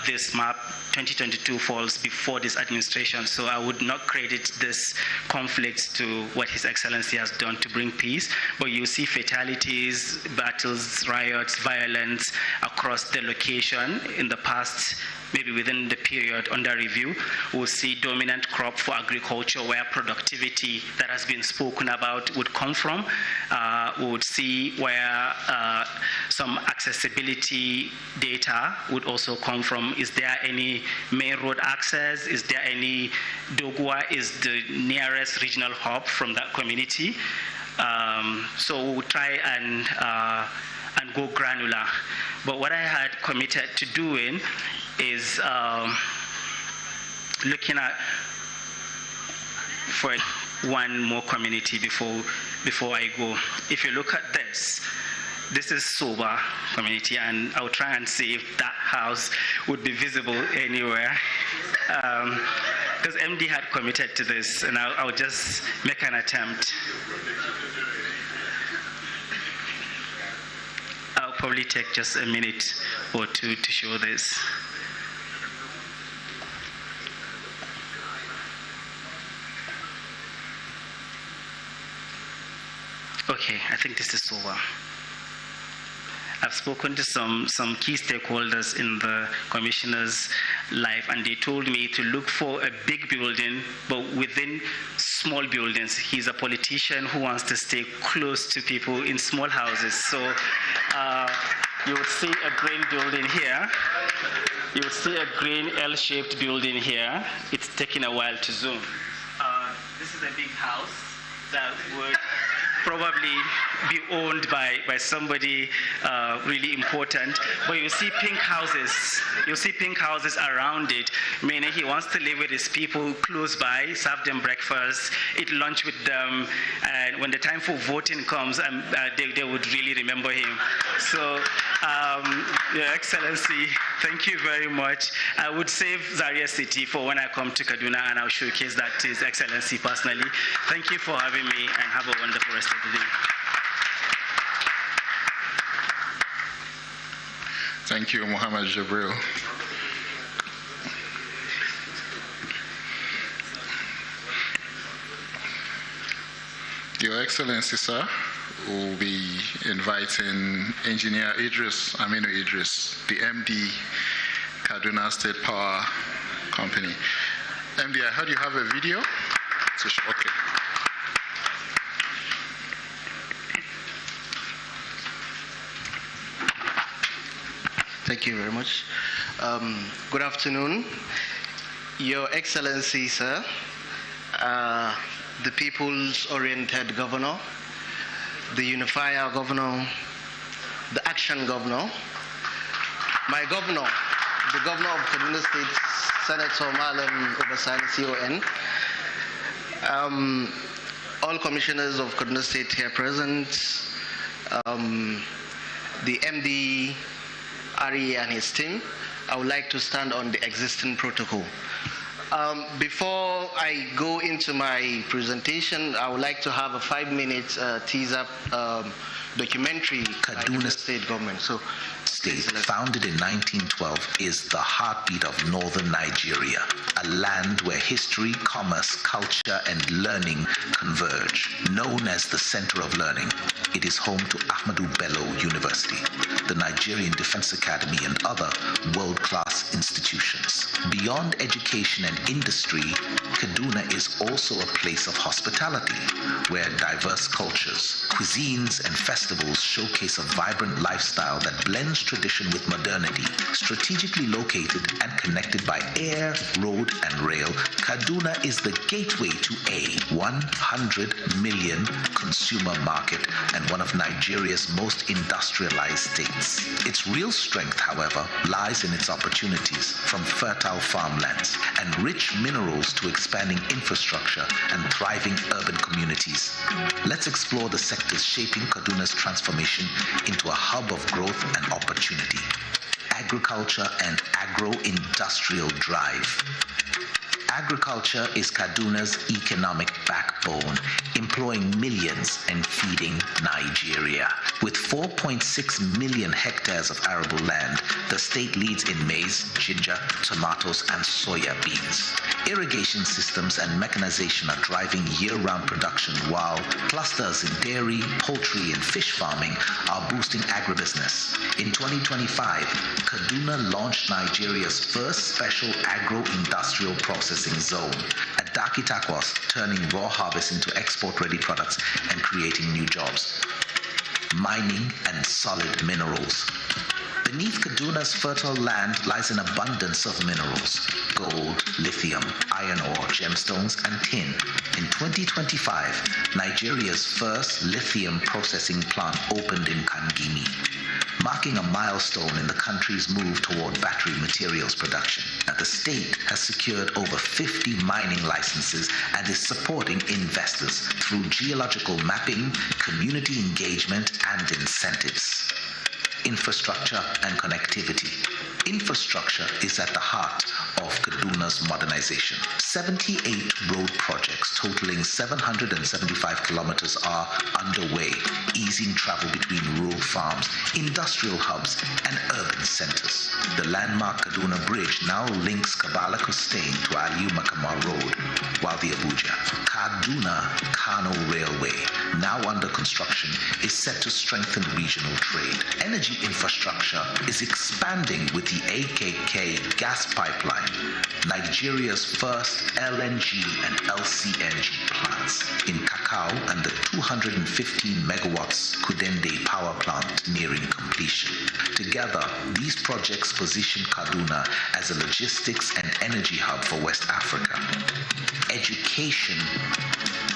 this map, 2022 falls before this administration, so I would not credit this conflict to what His Excellency has done to bring peace, but you see fatalities, battles, riots, violence across the location in the past. Maybe within the period under review, we'll see dominant crop for agriculture where productivity that has been spoken about would come from. We would see where some accessibility data would also come from. Is there any main road access? Is there any Dogwa is the nearest regional hub from that community? So we'll try and go granular. But what I had committed to doing is looking at for one more community before I go. If you look at this is Soba community, and I'll try and see if that house would be visible anywhere. Because MD had committed to this, and I'll just make an attempt. I'll probably take just a minute or two to show this. Okay, I think this is over. I've spoken to some key stakeholders in the commissioner's life, and they told me to look for a big building, but within small buildings. He's a politician who wants to stay close to people in small houses. So you would see a green building here. You would see a green L-shaped building here. It's taking a while to zoom. This is a big house that would probably be owned by somebody really important, but you see pink houses. You see pink houses around it, meaning he wants to live with his people close by, serve them breakfast, eat lunch with them, and when the time for voting comes, they would really remember him. So, Your Excellency, thank you very much. I would save Zaria City for when I come to Kaduna, and I'll showcase that to His Excellency personally. Thank you for having me, and have a wonderful rest of the day. Thank you, Muhammad Jabril. Your Excellency, sir, will be inviting Engineer Aminu Idris, the MD, Kaduna State Power Company. MD, I heard you have a video. Okay. Thank you very much. Good afternoon. Your Excellency, sir, the People's-Oriented Governor, the Unifier Governor, the Action Governor, my Governor, the Governor of Kaduna State, Senator Malam Obasani, CON, all commissioners of Kaduna State here present, the MD, REA and his team. I would like to stand on the existing protocol. Before I go into my presentation, I would like to have a 5-minute teaser documentary Kaduna State government. So, State, founded in 1912, is the heartbeat of northern Nigeria, a land where history, commerce, culture, and learning converge. Known as the Center of Learning, it is home to Ahmadu Bello University, the Nigerian Defense Academy, and other world-class institutions. Beyond education and industry, Kaduna is also a place of hospitality, where diverse cultures, cuisines, and festivals showcase a vibrant lifestyle that blends tradition with modernity. Strategically located and connected by air, road, and rail, Kaduna is the gateway to a 100 million consumer market and one of Nigeria's most industrialized states. Its real strength, however, lies in its opportunities, from fertile farmlands and rich minerals to expanding infrastructure and thriving urban communities. Let's explore the sectors shaping Kaduna's transformation into a hub of growth and opportunity. Agriculture and agro-industrial drive. Agriculture is Kaduna's economic backbone, employing millions and feeding Nigeria. With 4.6 million hectares of arable land, the state leads in maize, ginger, tomatoes, and soya beans. Irrigation systems and mechanization are driving year-round production, while clusters in dairy, poultry, and fish farming are boosting agribusiness. In 2025, Kaduna launched Nigeria's first special agro-industrial processing zone at Dakitakwas, turning raw harvest into export-ready products and creating new jobs. Mining and solid minerals. Beneath Kaduna's fertile land lies an abundance of minerals: gold, lithium, iron ore, gemstones, and tin. In 2025, Nigeria's first lithium processing plant opened in Kangimi, marking a milestone in the country's move toward battery materials production. Now, the state has secured over 50 mining licenses and is supporting investors through geological mapping, community engagement, and incentives. Infrastructure and connectivity. Infrastructure is at the heart of Kaduna's modernization. 78 road projects totaling 775 kilometers are underway, easing travel between rural farms, industrial hubs, and urban centers. The landmark Kaduna Bridge now links Kabala Costain to Aliyu Makamar Road, while the Abuja-Kaduna-Kano Railway, now under construction, is set to strengthen regional trade. Energy infrastructure is expanding with the AKK gas pipeline, Nigeria's first LNG and LCNG plants in Kakao, and the 215 megawatts Kudende power plant nearing completion. Together, these projects position Kaduna as a logistics and energy hub for West Africa. Education.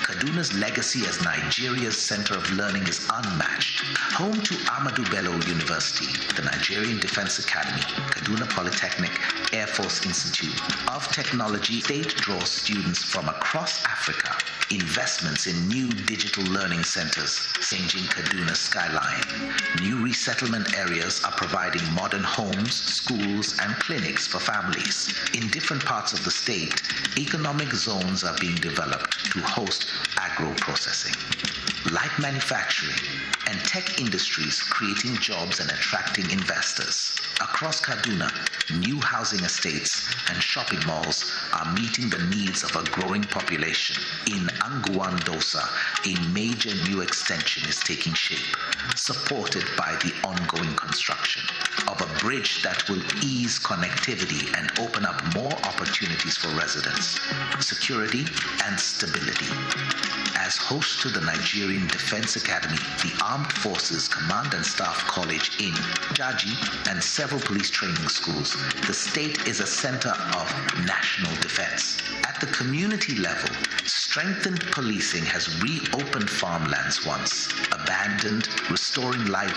Kaduna's legacy as Nigeria's center of learning is unmatched. Home to Ahmadu Bello University, the Nigerian Defense Academy, Kaduna Polytechnic, Air Force Institute of Technology, state draws students from across Africa. Investments in new digital learning centers, changing Kaduna's skyline. New resettlement areas are providing modern homes, schools, and clinics for families. In different parts of the state, economic zones are being developed to host agro-processing, light manufacturing, and tech industries, creating jobs and attracting investors. Across Kaduna, new housing estates and shopping malls are meeting the needs of a growing population. In Anguwan Dosa, a major new extension is taking shape, supported by the ongoing construction of a bridge that will ease connectivity and open up more opportunities for residents, security and stability. As host to the Nigerian Defense Academy, the Armed Forces Command and Staff College in Jaji, and several police training schools, the state is a center of national defense. At the community level, strengthened policing has reopened farmlands once abandoned, restoring life.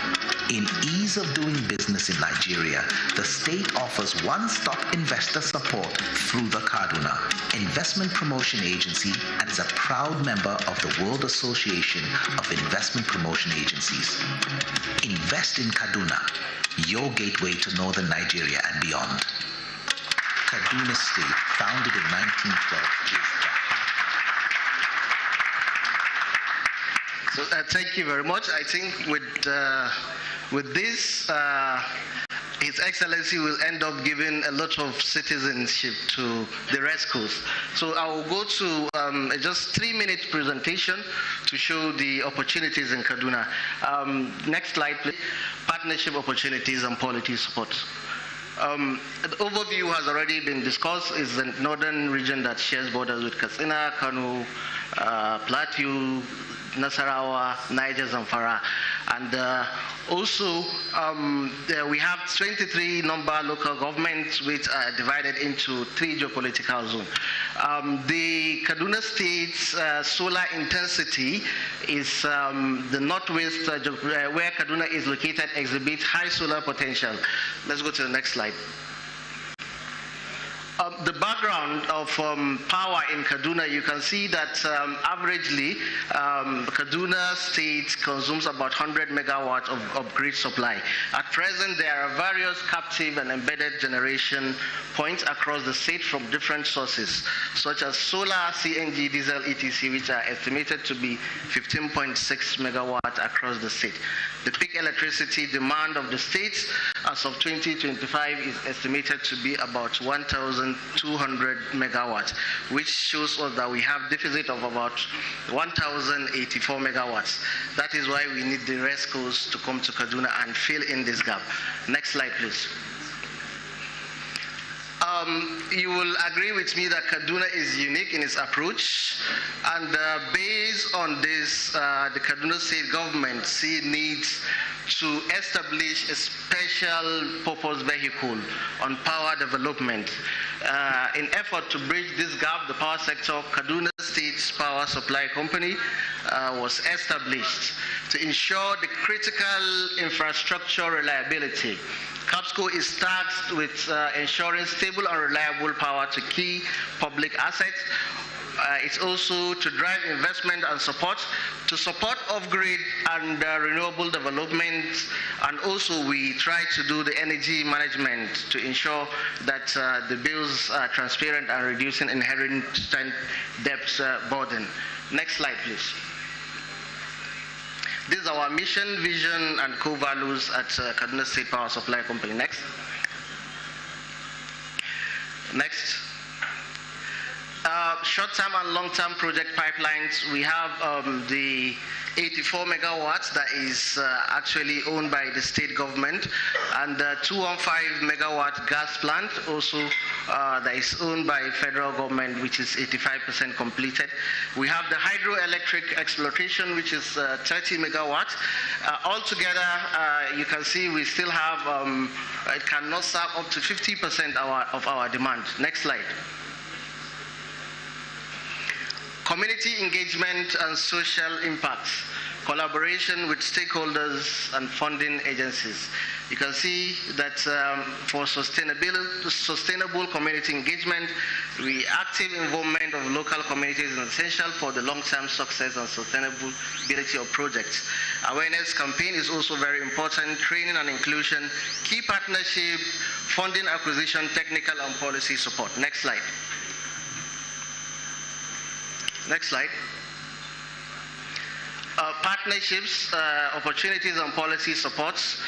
In ease of doing business in Nigeria, the state offers one-stop investor support through the Kaduna Investment Promotion Agency and is a proud member of the World Association of Investment Promotion Agencies. Invest in Kaduna, your gateway to northern Nigeria and beyond. Kaduna State, founded in 1912, is the heart. So, thank you very much. I think with this, His Excellency will end up giving a lot of citizenship to the rescues. So I will go to just 3-minute presentation to show the opportunities in Kaduna. Next slide, please. Partnership opportunities and policy support. The overview has already been discussed. It's the northern region that shares borders with Katsina, Kano, Plateau, Nasarawa, Niger, Zamfara. And also, we have 23 number local governments which are divided into 3 geopolitical zones. The Kaduna State's solar intensity is the northwest, where Kaduna is located, exhibits high solar potential. Let's go to the next slide. The background of power in Kaduna, you can see that averagely Kaduna State consumes about 100 megawatts of grid supply. At present, there are various captive and embedded generation points across the state from different sources, such as solar, CNG, diesel, etc., which are estimated to be 15.6 megawatts across the state. The peak electricity demand of the state as of 2025 is estimated to be about 1,200 megawatts, which shows us that we have deficit of about 1,084 megawatts. That is why we need the rescues to come to Kaduna and fill in this gap. Next slide, please. You will agree with me that Kaduna is unique in its approach, and based on this, the Kaduna State government needs to establish a special purpose vehicle on power development. In effort to bridge this gap, the power sector, Kaduna State's Power Supply Company was established to ensure the critical infrastructure reliability. CAPSCO is tasked with ensuring stable and reliable power to key public assets. It's also to drive investment and support off-grid and renewable development, and also we try to do the energy management to ensure that the bills are transparent and reducing inherent debt burden. Next slide, please. This is our mission, vision, and core values at Kaduna State Power Supply Company. Next. Next. Short-term and long-term project pipelines. We have the 84 megawatts that is actually owned by the state government, and 215 megawatt gas plant also that is owned by federal government, which is 85% completed. We have the hydroelectric exploitation, which is 30 megawatts. Altogether, you can see we still have, it cannot serve up to 50% of our demand. Next slide. Community engagement and social impacts, collaboration with stakeholders and funding agencies. You can see that for sustainable community engagement, the active involvement of local communities is essential for the long-term success and sustainability of projects. Awareness campaign is also very important, training and inclusion, key partnership, funding acquisition, technical and policy support. Next slide. Next slide. Partnerships, opportunities and policy supports.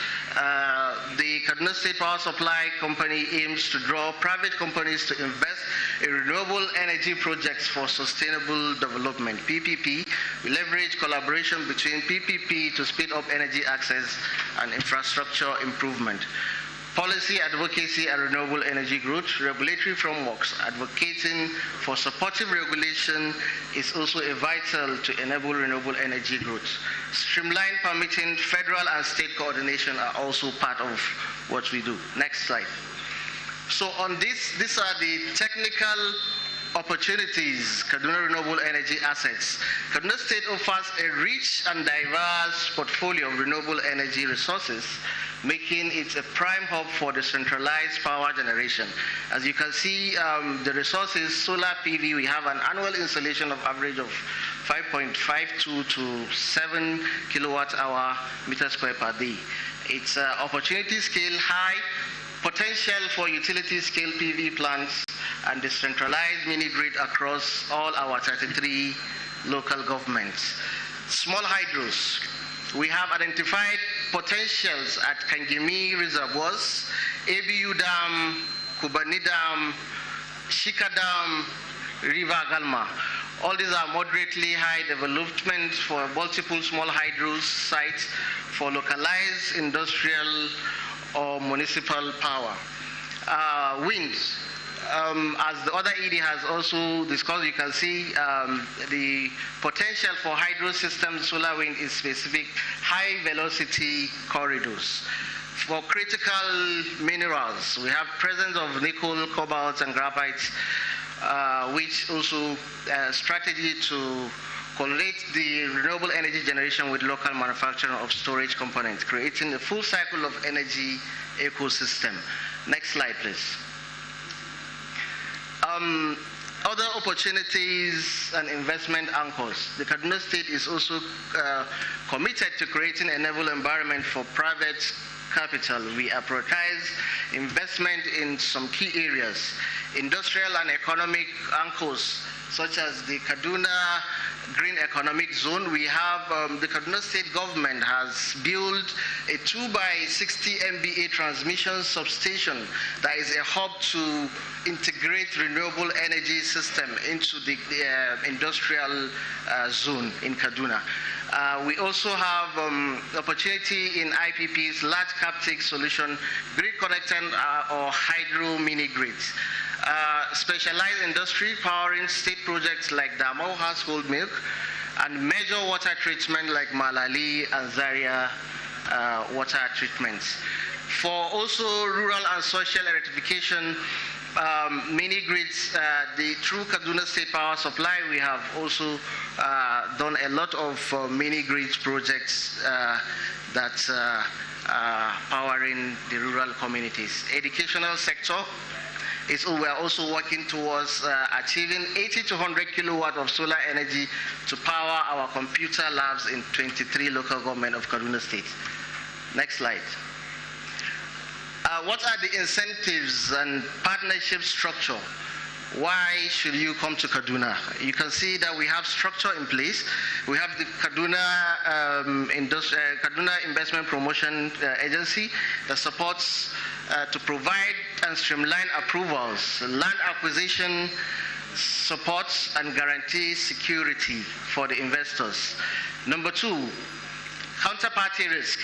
The Kaduna State Power Supply Company aims to draw private companies to invest in renewable energy projects for sustainable development. PPP. We leverage collaboration between PPP to speed up energy access and infrastructure improvement. Policy advocacy and renewable energy growth. Regulatory frameworks. Advocating for supportive regulation is also vital to enable renewable energy growth. Streamlined permitting, federal and state coordination are also part of what we do. Next slide. So on these are the technical opportunities, Kaduna Renewable Energy Assets. Kaduna State offers a rich and diverse portfolio of renewable energy resources, making it a prime hub for decentralized power generation. As you can see, the resources, solar PV, we have an annual installation of average of 5.52 to 7 kilowatt hour meter square per day. It's opportunity scale high, potential for utility scale PV plants and decentralized mini grid across all our 33 local governments. Small hydros. We have identified potentials at Kangemi reservoirs, ABU Dam, Kubani Dam, Shika Dam, River Galma. All these are moderately high development for multiple small hydro sites for localized industrial or municipal power. Wind. As the other ED has also discussed, you can see the potential for hydro systems, solar wind is specific, high velocity corridors. For critical minerals, we have presence of nickel, cobalt, and graphite, which also strategy to correlate the renewable energy generation with local manufacturing of storage components, creating a full cycle of energy ecosystem. Next slide, please. Other opportunities and investment anchors. The Kaduna State is also committed to creating a level environment for private capital. We prioritize investment in some key areas. Industrial and economic anchors, such as the Kaduna Green Economic Zone. We have the Kaduna State government has built a 2x60 MVA transmission substation that is a hub to integrate renewable energy system into the industrial zone in Kaduna. We also have opportunity in IPP's large captive solution, grid connected or hydro mini grids. Specialized industry powering state projects like Damo household milk and major water treatment like Malali and Zaria water treatments. For also rural and social electrification, mini grids, through Kaduna State Power Supply, we have also done a lot of mini grids projects that are powering the rural communities. Educational sector, we are also working towards achieving 80 to 100 kilowatt of solar energy to power our computer labs in 23 local government of Kaduna State. Next slide. What are the incentives and partnership structure? Why should you come to Kaduna? You can see that we have structure in place. We have the Kaduna Investment Promotion Agency that supports to provide and streamline approvals, land acquisition, supports and guarantee security for the investors. Number two, counterparty risk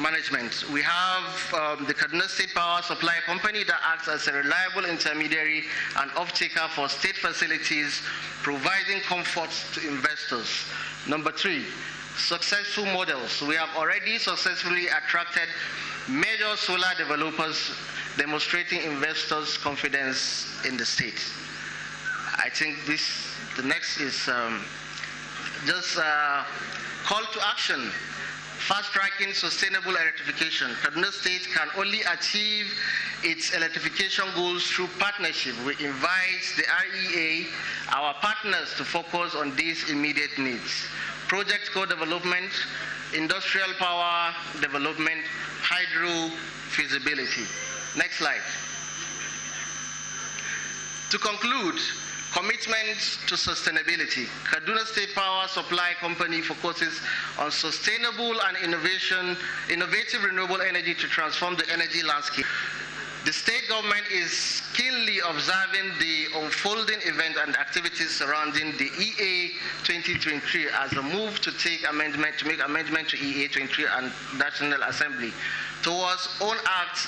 management. We have the Kaduna State Power Supply Company that acts as a reliable intermediary and off-taker for state facilities, providing comfort to investors. Number three, successful models. We have already successfully attracted major solar developers, demonstrating investors' confidence in the state. I think the next is just call to action. Fast-tracking sustainable electrification. Kaduna State can only achieve its electrification goals through partnership. We invite the REA, our partners, to focus on these immediate needs. Project co-development, industrial power development, hydro feasibility. Next slide. To conclude, Commitment to sustainability. Kaduna State Power Supply Company focuses on sustainable and innovative renewable energy to transform the energy landscape. The state government is keenly observing the unfolding events and activities surrounding the EA 2023 as a move to make amendment to EA 23 and National Assembly towards own acts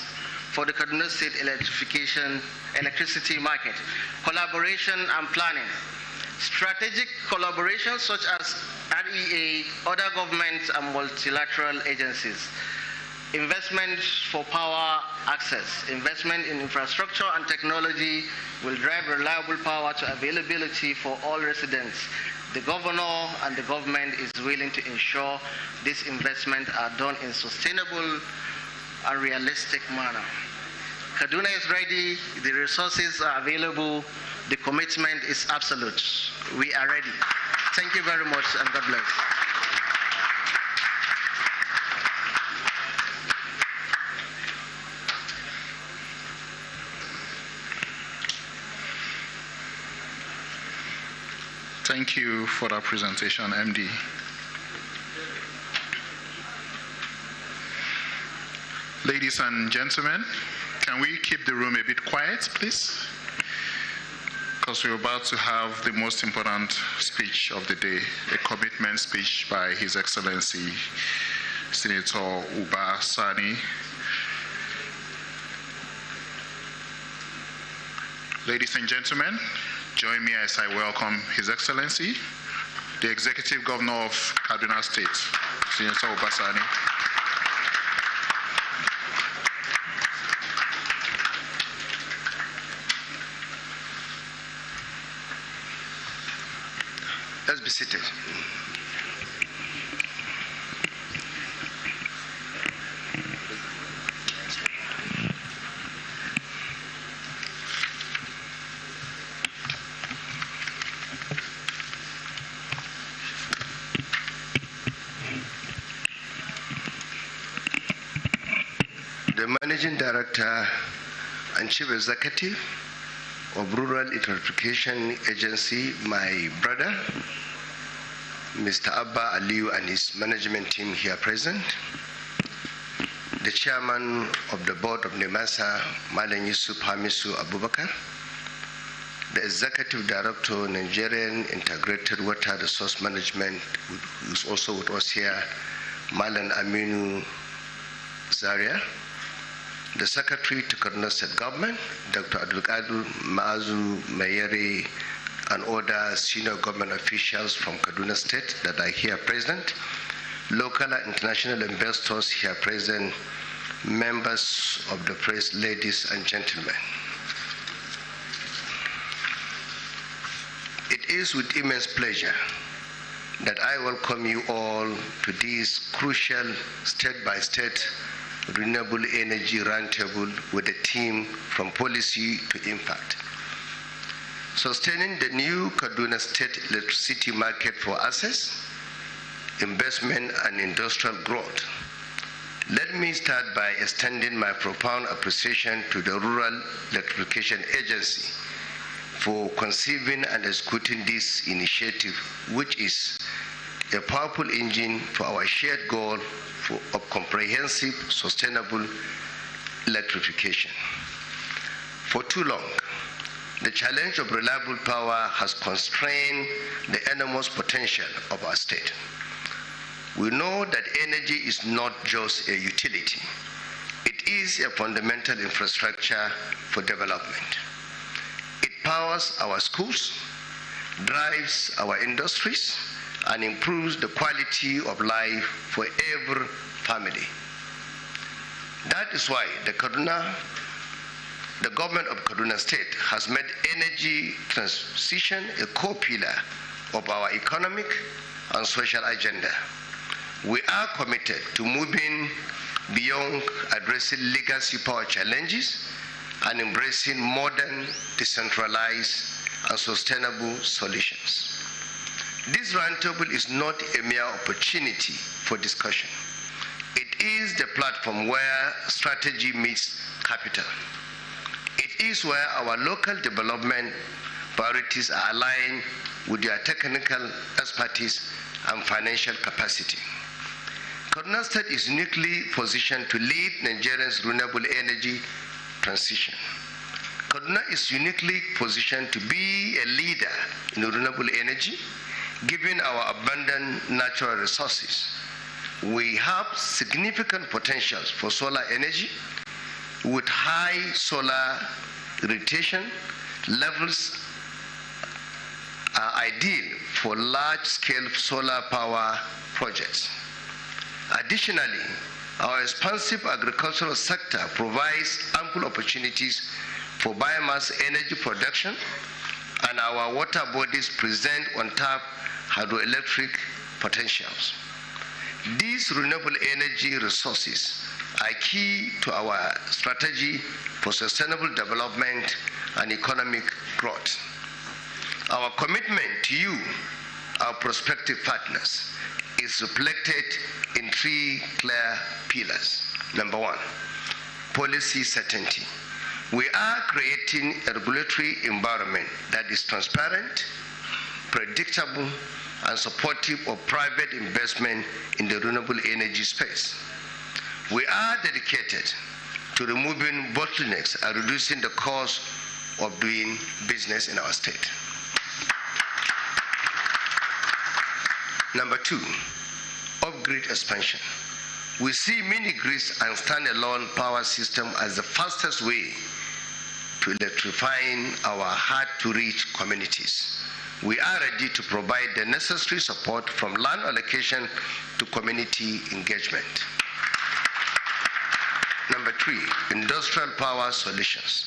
for the Kaduna State electricity market. Collaboration and planning. Strategic collaboration such as REA, other governments and multilateral agencies. Investment for power access. Investment in infrastructure and technology will drive reliable power to availability for all residents. The governor and the government is willing to ensure these investments are done in sustainable and realistic manner. Kaduna is ready, the resources are available, the commitment is absolute. We are ready. Thank you very much and God bless. Thank you for that presentation, MD. Ladies and gentlemen, can we keep the room a bit quiet, please? Because we're about to have the most important speech of the day, a commitment speech by His Excellency Senator Uba Sani. Ladies and gentlemen, join me as I welcome His Excellency, the Executive Governor of Kaduna State, Senator Uba Sani. Let's be seated. The Managing Director and Chief Executive of Rural Electrification Agency, my brother, Mr. Abba Aliyu and his management team here present, the Chairman of the Board of NEMASA, Malam Yusuf Hamisu Abubakar, the Executive Director, Nigerian Integrated Water Resource Management, who is also with us here, Malam Aminu Zaria, the Secretary to Kaduna State Government, Dr. Abdulkadir Mazu Mayeri, and other senior government officials from Kaduna State that are here present, local and international investors here present, members of the press, ladies and gentlemen. It is with immense pleasure that I welcome you all to this crucial state-by-state renewable energy roundtable with a team from policy to impact. Sustaining the new Kaduna State electricity market for access, investment, and industrial growth. Let me start by extending my profound appreciation to the Rural Electrification Agency for conceiving and executing this initiative, which is a powerful engine for our shared goal of comprehensive, sustainable electrification. For too long, the challenge of reliable power has constrained the enormous potential of our state. We know that energy is not just a utility. It is a fundamental infrastructure for development. It powers our schools, drives our industries, and improves the quality of life for every family. That is why the government of Kaduna State has made energy transition a core pillar of our economic and social agenda. We are committed to moving beyond addressing legacy power challenges and embracing modern, decentralized, and sustainable solutions. This roundtable is not a mere opportunity for discussion. It is the platform where strategy meets capital. It is where our local development priorities are aligned with their technical expertise and financial capacity. Kaduna State is uniquely positioned to lead Nigeria's renewable energy transition. Kaduna is uniquely positioned to be a leader in renewable energy, given our abundant natural resources. We have significant potentials for solar energy with high solar irradiation levels are ideal for large-scale solar power projects. Additionally, our expansive agricultural sector provides ample opportunities for biomass energy production, and our water bodies present untapped hydroelectric potentials. These renewable energy resources are key to our strategy for sustainable development and economic growth. Our commitment to you, our prospective partners, is reflected in three clear pillars. Number one, policy certainty. We are creating a regulatory environment that is transparent, predictable, and supportive of private investment in the renewable energy space. We are dedicated to removing bottlenecks and reducing the cost of doing business in our state. Number two, off-grid expansion. We see mini-grids and standalone power system as the fastest way to electrifying our hard-to-reach communities. We are ready to provide the necessary support from land allocation to community engagement. Number three, industrial power solutions.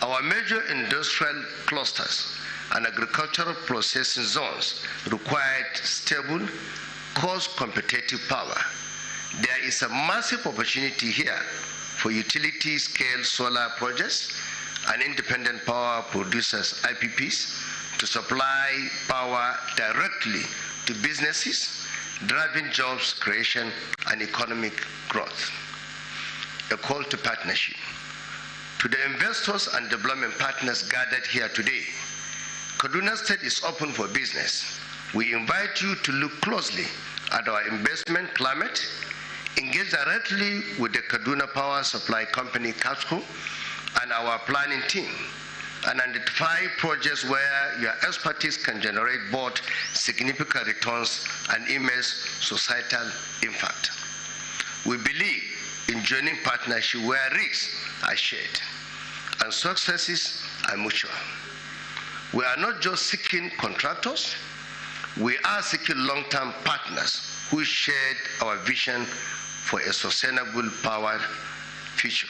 Our major industrial clusters and agricultural processing zones required stable, cost-competitive power. There is a massive opportunity here for utility-scale solar projects and independent power producers, IPPs, to supply power directly to businesses, driving jobs creation and economic growth. A call to partnership. To the investors and development partners gathered here today, Kaduna State is open for business. We invite you to look closely at our investment climate, engage directly with the Kaduna Power Supply Company, KAPSCO, and our planning team, and identify projects where your expertise can generate both significant returns and immense societal impact. We believe in joining partnership where risks are shared and successes are mutual. We are not just seeking contractors, we are seeking long-term partners who share our vision for a sustainable power future.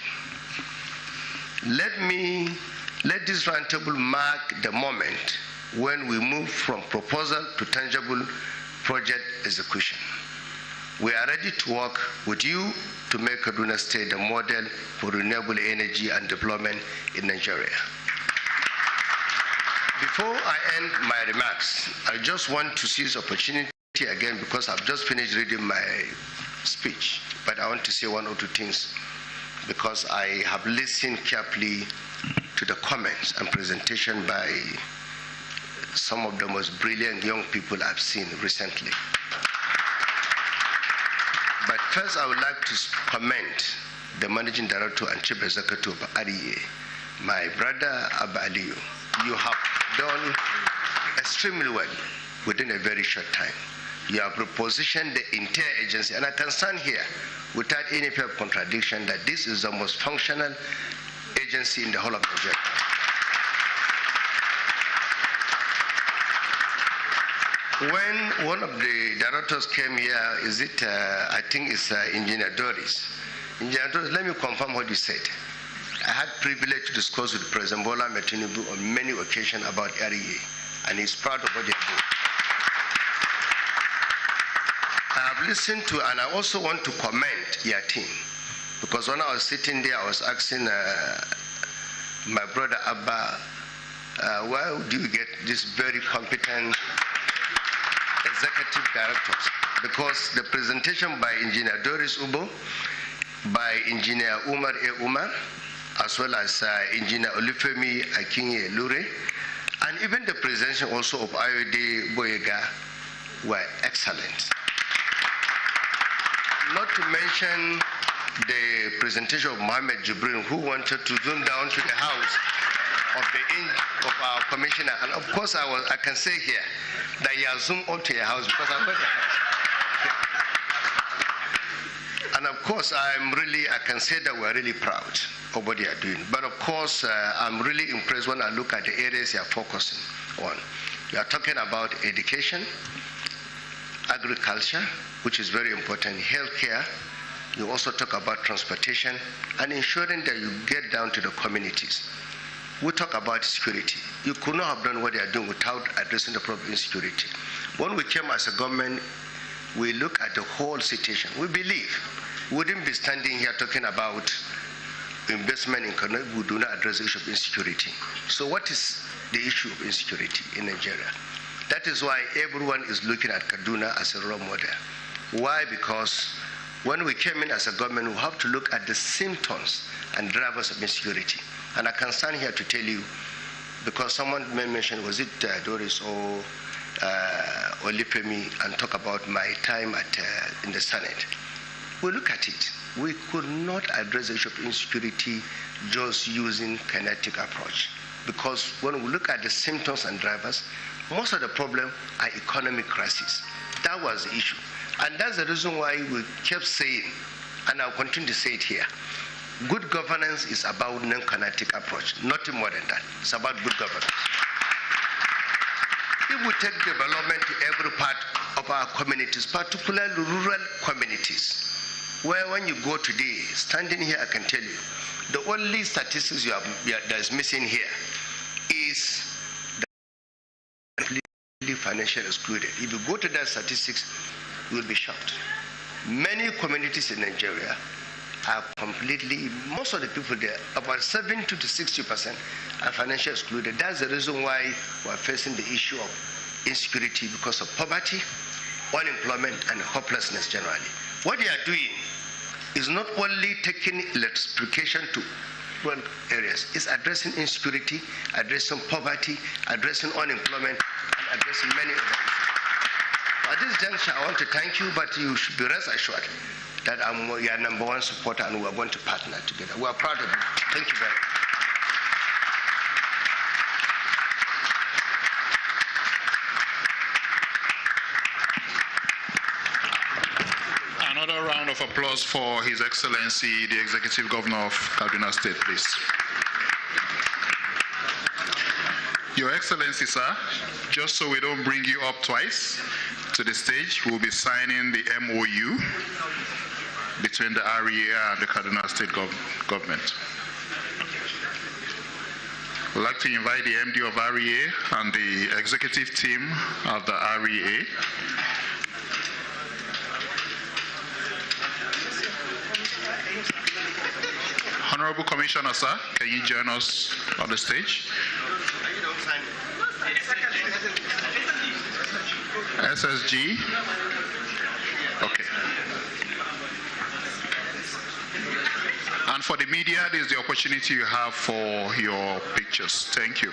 Let this roundtable mark the moment when we move from proposal to tangible project execution. We are ready to work with you to make Kaduna State a model for renewable energy and development in Nigeria. Before I end my remarks, I just want to seize opportunity again because I've just finished reading my speech, but I want to say one or two things because I have listened carefully to the comments and presentation by some of the most brilliant young people I've seen recently. But first, I would like to commend the Managing Director and Chief Executive of REA, my brother Abba Aliyu. You have done extremely well within a very short time. You have repositioned the entire agency, and I can stand here without any fear of contradiction that this is the most functional agency in the whole of Nigeria. When one of the directors came here, I think it's Engineer Doris. Engineer Doris, let me confirm what you said. I had privilege to discuss with President Bola Tinubu on many occasions about REA, and he's proud of what they do. I have listened to, and I also want to commend your team, because when I was sitting there, I was asking my brother Abba, why do you get this very competent executive directors? Because the presentation by Engineer Doris Ubo, by Engineer Umar A. Umar, as well as Engineer Olufemi Akinye Lure, And even the presentation also of Ayode Boyega were excellent. Not to mention the presentation of Mohammed Jibril, who wanted to zoom down to the house of our commissioner. And of course, I can say here that he has zoomed up to your house because I'm going to. And of course, I can say that we're really proud of what they are doing. But of course, I'm really impressed when I look at the areas they are focusing on. You are talking about education, agriculture, which is very important, healthcare. You also talk about transportation and ensuring that you get down to the communities. We talk about security. You could not have done what they are doing without addressing the problem of insecurity. When we came as a government, we look at the whole situation. We believe we wouldn't be standing here talking about investment in Kaduna if we do not address the issue of insecurity. So what is the issue of insecurity in Nigeria? That is why everyone is looking at Kaduna as a role model. Why? Because when we came in as a government, we have to look at the symptoms and drivers of insecurity. And I can stand here to tell you, because someone mentioned, was it Doris or Olifemi, and talk about my time in the Senate. We look at it. We could not address the issue of insecurity just using kinetic approach. Because when we look at the symptoms and drivers, most of the problem are economic crises. That was the issue. And that's the reason why we kept saying, and I'll continue to say it here, good governance is about non-kinetic approach, nothing more than that. It's about good governance. If we take development to every part of our communities, particularly rural communities, where when you go today, standing here, I can tell you, the only statistics that is missing here is the financially excluded. If you go to that statistics, you will be shocked. Many communities in Nigeria are completely, most of the people there, about 70 to 60% are financially excluded. That's the reason why we're facing the issue of insecurity because of poverty, unemployment, and hopelessness generally. What they are doing is not only taking electrification to rural areas, it's addressing insecurity, addressing poverty, addressing unemployment, and addressing many other issues. At this juncture, I want to thank you, but you should be rest assured that I'm your #1 supporter and we are going to partner together. We are proud of you. Thank you very much. Another round of applause for His Excellency, the Executive Governor of Kaduna State, please. Your Excellency, sir, just so we don't bring you up twice to the stage, we'll be signing the MOU between the REA and the Kaduna State government. We'd like to invite the MD of REA and the executive team of the REA. Honorable Commissioner, sir, can you join us on the stage? SSG. Okay. And for the media, this is the opportunity you have for your pictures. Thank you.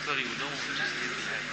Sorry, we don't want to stay behind.